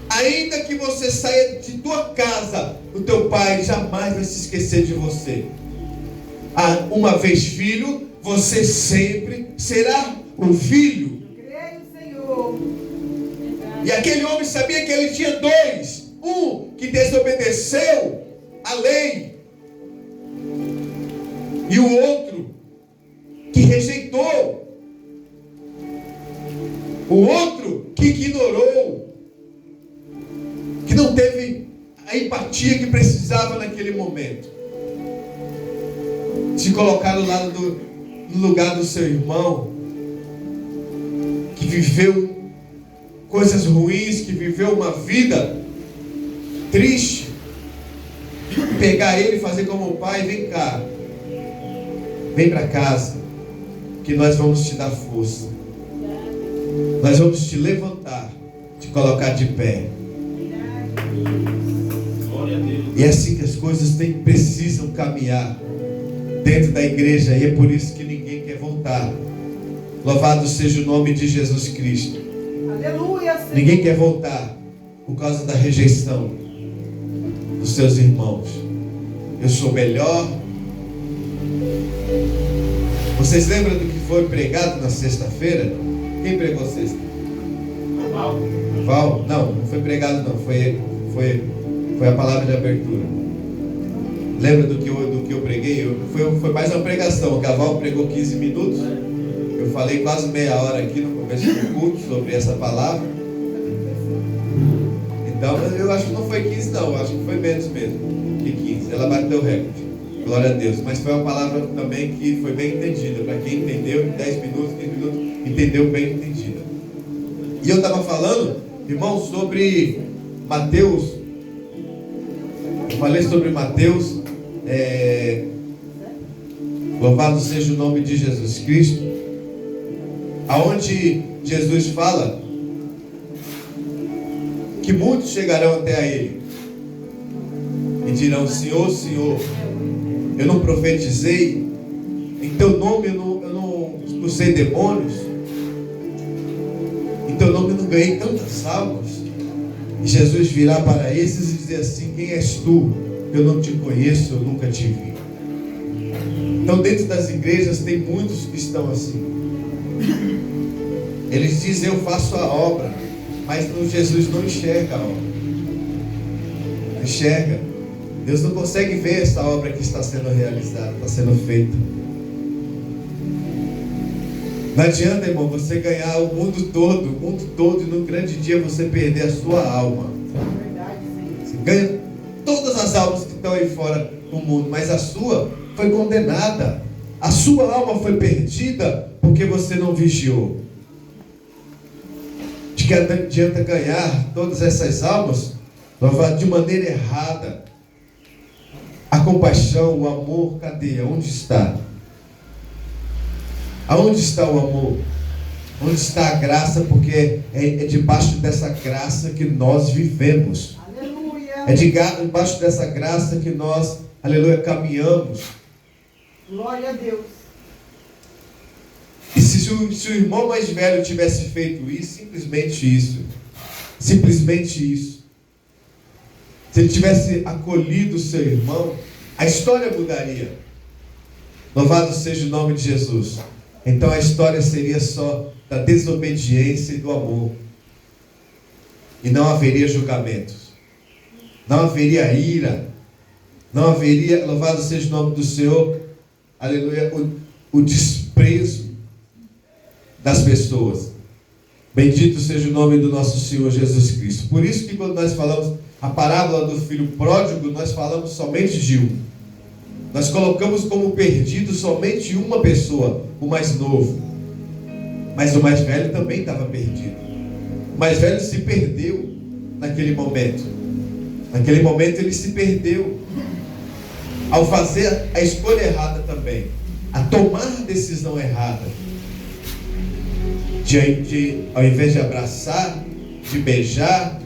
ainda que você saia de tua casa, o teu pai jamais vai se esquecer de você. Uma vez filho, você sempre será um filho. Creio, Senhor. E aquele homem sabia que ele tinha dois. Um que desobedeceu a lei, e o outro que rejeitou. O outro que ignorou, que não teve a empatia que precisava naquele momento. Se colocar no lugar do seu irmão, que viveu coisas ruins, que viveu uma vida triste, pegar ele e fazer como o pai: vem cá, vem para casa, que nós vamos te dar força, nós vamos te levantar, te colocar de pé. Glória a Deus. E é assim que as coisas precisam caminhar dentro da igreja, e é por isso que ninguém quer voltar. Louvado seja o nome de Jesus Cristo. Aleluia, Senhor. Ninguém quer voltar por causa da rejeição dos seus irmãos. Eu sou melhor. Vocês lembram do que foi pregado na sexta-feira? Quem pregou sexta? Val? Não foi pregado não. Foi a palavra de abertura. Lembra do que eu preguei? Foi mais uma pregação. O Val pregou 15 minutos. Eu falei quase meia hora aqui no começo do culto sobre essa palavra. Então, eu acho que não foi 15 não. Eu acho que foi menos mesmo que 15. Ela bateu o recorde. Glória a Deus. Mas foi uma palavra também que foi bem entendida. Para quem entendeu, em 10 minutos, 15 minutos, entendeu bem entendida. E eu estava falando, irmão, sobre Mateus. Eu falei sobre Mateus. Louvado seja o nome de Jesus Cristo. Aonde Jesus fala que muitos chegarão até a Ele e dirão: Senhor, Senhor, eu não profetizei, em Teu nome eu não expulsei demônios, em Teu nome eu não ganhei tantas almas. E Jesus virá para esses e dizer assim: quem és tu? Eu não te conheço, eu nunca te vi. Então dentro das igrejas tem muitos que estão assim. Eles dizem: eu faço a obra, mas Jesus não enxerga a obra. Não enxerga. Deus não consegue ver essa obra que está sendo realizada, está sendo feita. Não adianta, irmão, você ganhar o mundo todo, e num grande dia você perder a sua alma. Você ganha todas as almas que estão aí fora do mundo, mas a sua foi condenada. A sua alma foi perdida porque você não vigiou. De que adianta ganhar todas essas almas de maneira errada? A compaixão, o amor, cadê? Onde está? Aonde está o amor? Onde está a graça? Porque é debaixo dessa graça que nós vivemos. Aleluia. É debaixo dessa graça que nós, aleluia, caminhamos. Glória a Deus. E se o irmão mais velho tivesse feito isso, simplesmente isso, se ele tivesse acolhido o seu irmão, a história mudaria. Louvado seja o nome de Jesus. Então a história seria só da desobediência e do amor. E não haveria julgamentos. Não haveria ira. Não haveria, louvado seja o nome do Senhor, aleluia, o desprezo das pessoas. Bendito seja o nome do nosso Senhor Jesus Cristo. Por isso que quando nós falamos a parábola do filho pródigo, nós falamos somente de um. Nós colocamos como perdido somente uma pessoa, o mais novo. Mas o mais velho também estava perdido. O mais velho se perdeu naquele momento. Naquele momento ele se perdeu. Ao fazer a escolha errada também. A tomar decisão errada. ao invés de abraçar, de beijar,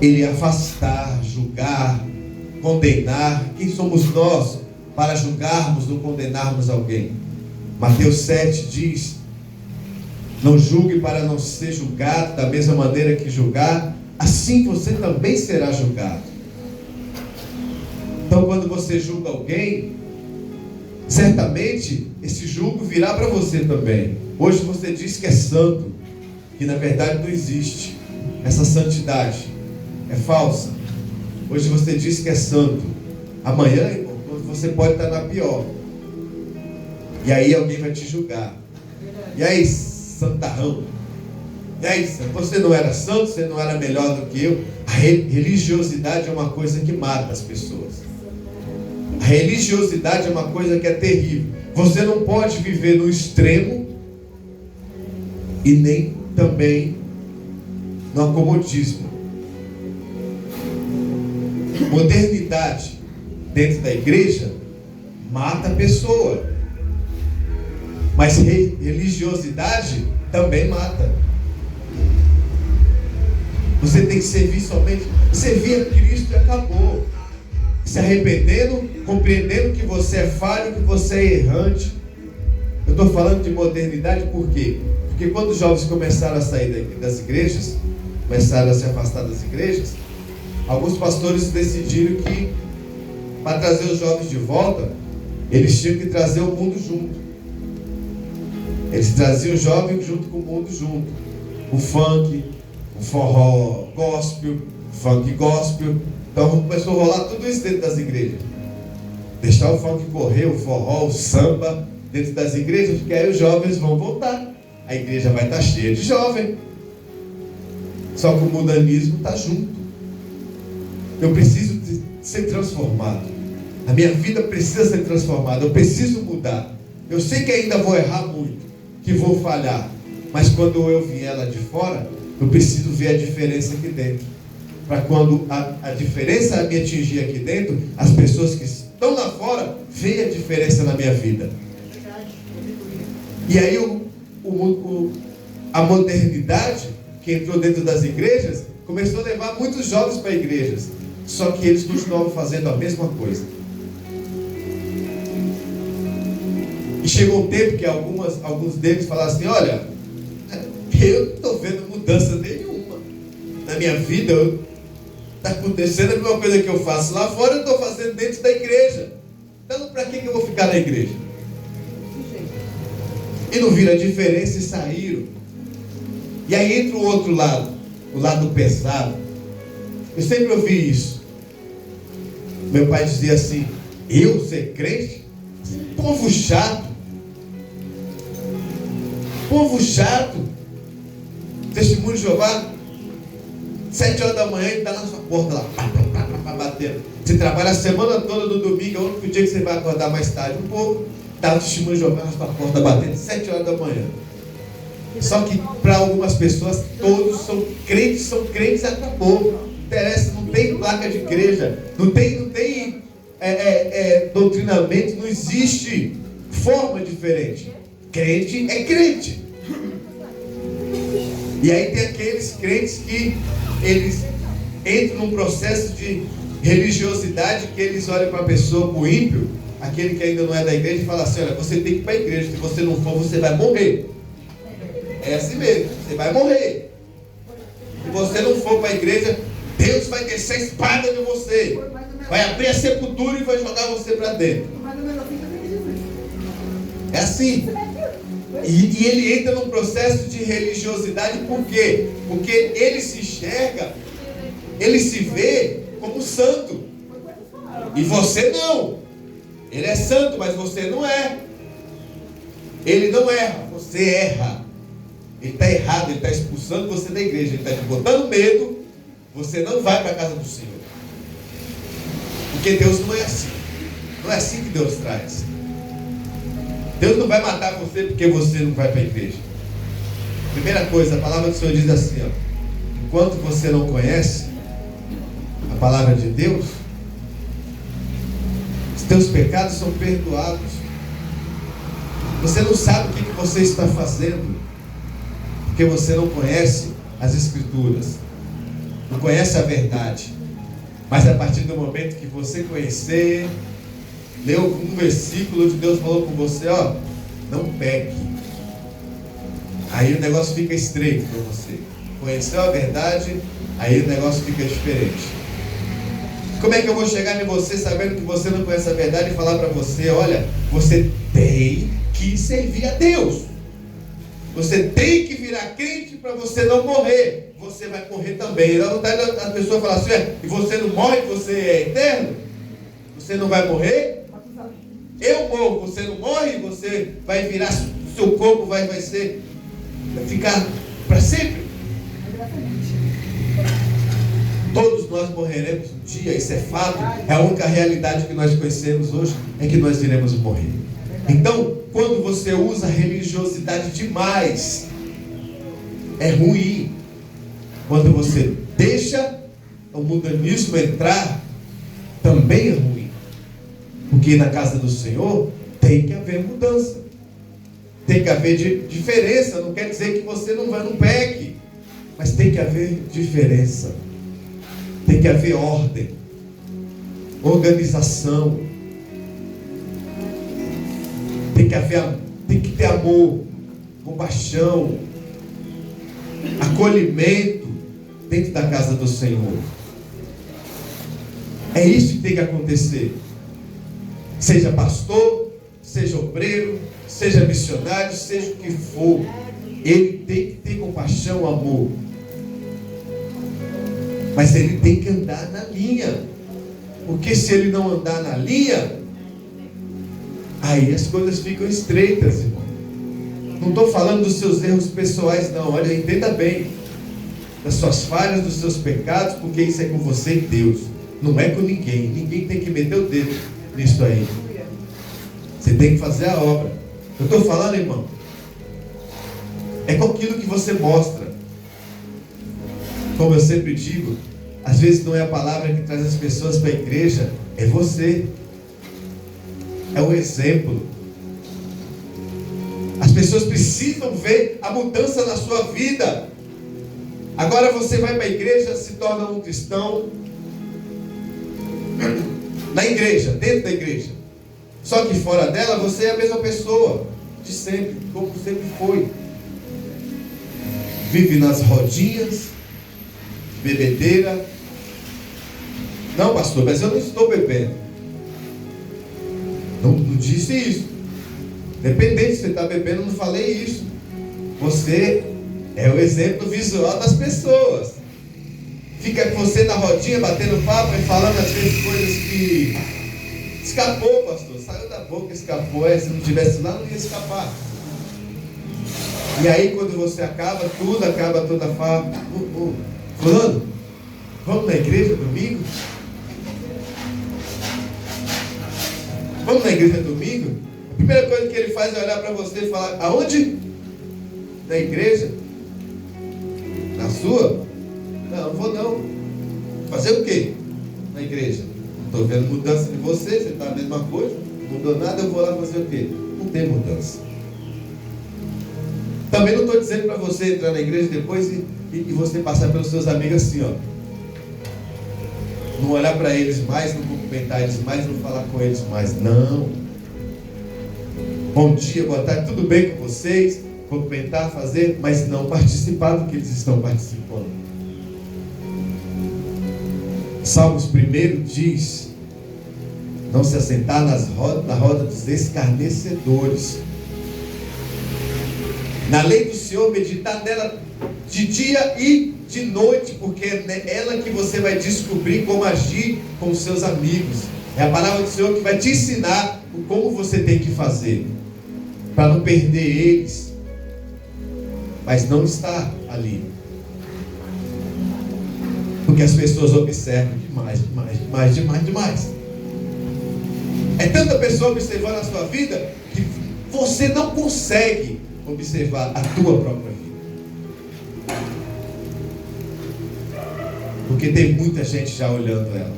ele afastar, julgar, condenar. Quem somos nós para julgarmos ou condenarmos alguém? Mateus 7 diz: não julgue para não ser julgado, da mesma maneira que julgar, assim você também será julgado. Então, quando você julga alguém, certamente esse julgo virá para você também. Hoje você diz que é santo, que na verdade não existe. Essa santidade é falsa. Hoje você diz que é santo. Amanhã, irmão, você pode estar na pior. E aí alguém vai te julgar. E aí, santarrão? E aí, você não era santo, você não era melhor do que eu? A religiosidade é uma coisa que mata as pessoas. A religiosidade é uma coisa que é terrível. Você não pode viver no extremo e nem também no acomodismo. Modernidade dentro da igreja mata a pessoa, mas religiosidade também mata. Você tem que servir somente, servir a Cristo e acabou. Se arrependendo, compreendendo que você é falho, que você é errante. Eu estou falando de modernidade por quê? Porque quando os jovens começaram a sair das igrejas, começaram a se afastar das igrejas, alguns pastores decidiram que, para trazer os jovens de volta, eles tinham que trazer o mundo junto. Eles traziam os jovens junto com o mundo junto. O funk, o forró gospel, o funk gospel. Então começou a rolar tudo isso dentro das igrejas. Deixar o funk correr, o forró, o samba dentro das igrejas, porque aí os jovens vão voltar. A igreja vai estar cheia de jovem. Só que o mundanismo está junto. Eu preciso ser transformado. A minha vida precisa ser transformada. Eu preciso mudar. Eu sei que ainda vou errar muito, que vou falhar. Mas quando eu vier lá de fora, eu preciso ver a diferença aqui dentro. Para quando a diferença me atingir aqui dentro, as pessoas que estão lá fora vejam a diferença na minha vida. E aí a modernidade que entrou dentro das igrejas começou a levar muitos jovens para igrejas. Só que eles continuavam fazendo a mesma coisa. E chegou um tempo que alguns deles falaram assim: olha, eu não estou vendo mudança nenhuma na minha vida. Está acontecendo a mesma coisa que eu faço lá fora, eu estou fazendo dentro da igreja. Então para que eu vou ficar na igreja? E não viram a diferença e saíram. E aí entra o outro lado, o lado pesado. Eu sempre ouvi isso. Meu pai dizia assim: eu ser crente? Povo chato. Povo chato. Testemunho de Jeová, 7 horas da manhã, ele está na sua porta lá, batendo. Você trabalha a semana toda no domingo, é o único dia que você vai acordar mais tarde. Um pouco, está o testemunho de Jeová na sua porta batendo, 7 horas da manhã. Só que para algumas pessoas, todos são crentes, acabou. Não interessa, não tem placa de igreja, não tem doutrinamento, não existe forma diferente. Crente é crente. E aí tem aqueles crentes que eles entram num processo de religiosidade, que eles olham para a pessoa, para o ímpio, aquele que ainda não é da igreja, e falam assim: olha, você tem que ir para a igreja, se você não for, você vai morrer. É assim mesmo, você vai morrer. Se você não for para a igreja, Deus vai descer a espada de você, vai abrir a sepultura e vai jogar você para dentro. É assim. E ele entra num processo de religiosidade. Por quê? Porque ele se enxerga, ele se vê como santo, e você não. Ele é santo, mas você não é. Ele não erra, você erra. Ele está errado, ele está expulsando você da igreja, ele está te botando medo. Você não vai para a casa do Senhor, porque Deus não é assim. Não é assim que Deus traz. Deus não vai matar você porque você não vai para a igreja. Primeira coisa, a palavra do Senhor diz assim: ó, enquanto você não conhece a palavra de Deus, os teus pecados são perdoados. Você não sabe o que você está fazendo, porque você não conhece as Escrituras, não conhece a verdade. Mas a partir do momento que você conhecer, leu um versículo onde Deus falou com você, ó, não peque. Aí o negócio fica estreito para você. Conheceu a verdade, aí o negócio fica diferente. Como é que eu vou chegar em você sabendo que você não conhece a verdade e falar para você, olha, você tem que servir a Deus. Você tem que virar crente para você não morrer. Você vai morrer também. Dá vontade da pessoa falar assim, e você não morre, você é eterno? Você não vai morrer? Eu morro, você não morre, você vai virar, seu corpo vai ficar para sempre. Todos nós morreremos um dia, isso é fato. É a única realidade que nós conhecemos hoje, é que nós iremos morrer. Então, quando você usa a religiosidade demais, é ruim. Quando você deixa o mundanismo entrar, também é ruim. Porque na casa do Senhor tem que haver mudança, tem que haver diferença. Não quer dizer que você não peque, mas tem que haver diferença, tem que haver ordem, organização, tem que ter amor, compaixão, acolhimento dentro da casa do Senhor. É isso que tem que acontecer. Seja pastor, seja obreiro, seja missionário, seja o que for, ele tem que ter compaixão, amor. Mas ele tem que andar na linha. Porque se ele não andar na linha, aí as coisas ficam estreitas, irmão. Não estou falando dos seus erros pessoais, não. Olha, entenda bem. Das suas falhas, dos seus pecados, porque isso é com você e Deus. Não é com ninguém. Ninguém tem que meter o dedo nisso aí. Você tem que fazer a obra. Eu estou falando, irmão, é com aquilo que você mostra. Como eu sempre digo, às vezes não é a palavra que traz as pessoas para a igreja, é você. É o exemplo. As pessoas precisam ver a mudança na sua vida. Agora você vai para a igreja, se torna um cristão na igreja, dentro da igreja. Só que fora dela você é a mesma pessoa de sempre, como sempre foi. Vive nas rodinhas, bebedeira. Não, pastor, mas eu não estou bebendo. Não disse isso. Dependente se você está bebendo, eu não falei isso. Você é o exemplo visual das pessoas. Fica você na rodinha, batendo papo e falando às vezes coisas que escapou, pastor. Saiu da boca, escapou. Se não tivesse lá, não ia escapar. E aí quando você acaba toda a fala. Fulano, vamos na igreja domingo? Vamos na igreja domingo? A primeira coisa que ele faz é olhar para você e falar, aonde? Na igreja? Na sua? Não vou não. Fazer o quê? Na igreja. Não estou vendo mudança em você está a mesma coisa. Não mudou nada, eu vou lá fazer o quê? Não tem mudança. Também não estou dizendo para você entrar na igreja depois e você passar pelos seus amigos assim, ó. Não olhar para eles mais, não cumprimentar eles mais, não falar com eles mais. Não. Bom dia, boa tarde, tudo bem com vocês? Cumprimentar, fazer, mas não participar do que eles estão participando. Salmos 1 diz: não se assentar na roda dos escarnecedores. Na lei do Senhor, meditar nela de dia e de noite, porque é ela que você vai descobrir como agir com os seus amigos. É a palavra do Senhor que vai te ensinar o como você tem que fazer, para não perder eles, mas não estar ali. Porque as pessoas observam demais. É tanta pessoa observando a sua vida que você não consegue observar a tua própria vida. Porque tem muita gente já olhando ela.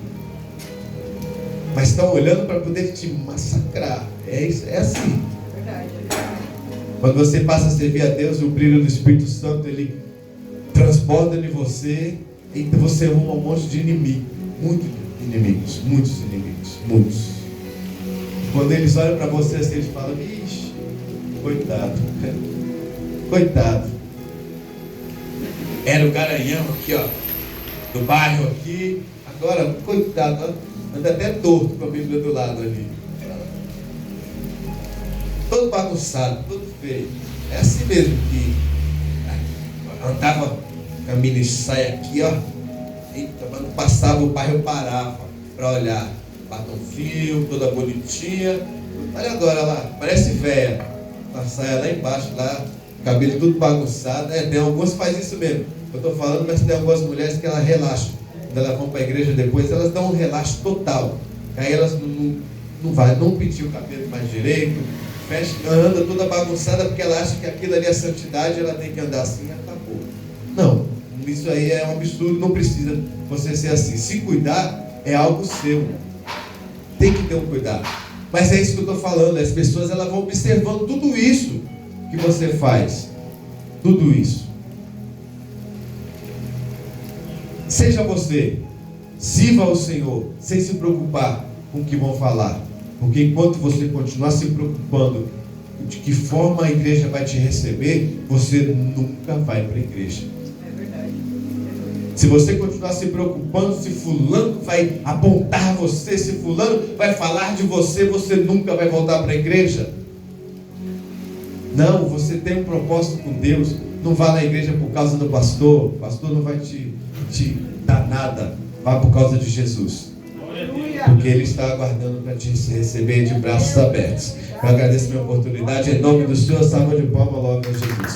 Mas estão olhando para poder te massacrar. É isso, é assim. Verdade. Quando você passa a servir a Deus, o brilho do Espírito Santo, ele transborda em você, e você arruma um monte de inimigos, muitos inimigos. Quando eles olham para você assim, eles falam: ixi, coitado. Era o garanhão aqui, ó, do bairro aqui. Agora, coitado, anda até torto com a Bíblia do lado ali. Todo bagunçado, todo feio. É assim mesmo que andava com a mini saia aqui, ó. Eita, quando passava o bairro, eu parava para olhar. Batom fio, toda bonitinha. Olha agora lá, parece véia. A saia lá embaixo, lá, cabelo tudo bagunçado. Tem algumas que fazem isso mesmo. Eu estou falando, mas tem algumas mulheres que elas relaxam. Quando elas vão para a igreja depois, elas dão um relaxo total. Aí elas não penteam o cabelo mais direito, fecha, anda toda bagunçada porque ela acha que aquilo ali é santidade, ela tem que andar assim e acabou. Não, isso aí é um absurdo, não precisa você ser assim. Se cuidar é algo seu. Tem que ter um cuidado. Mas é isso que eu estou falando. As pessoas elas vão observando tudo isso que você faz. Tudo isso. Seja você. Sirva ao Senhor sem se preocupar com o que vão falar. Porque enquanto você continuar se preocupando de que forma a igreja vai te receber, você nunca vai para a igreja. Se você continuar se preocupando se fulano vai apontar você, se fulano vai falar de você, você nunca vai voltar para a igreja. Não, você tem um propósito com Deus. Não vá na igreja por causa do pastor. O pastor não vai te dar nada. Vá por causa de Jesus. Porque Ele está aguardando para te receber de braços abertos. Eu agradeço a minha oportunidade. Em nome do Senhor, salva de palmas logo a Jesus.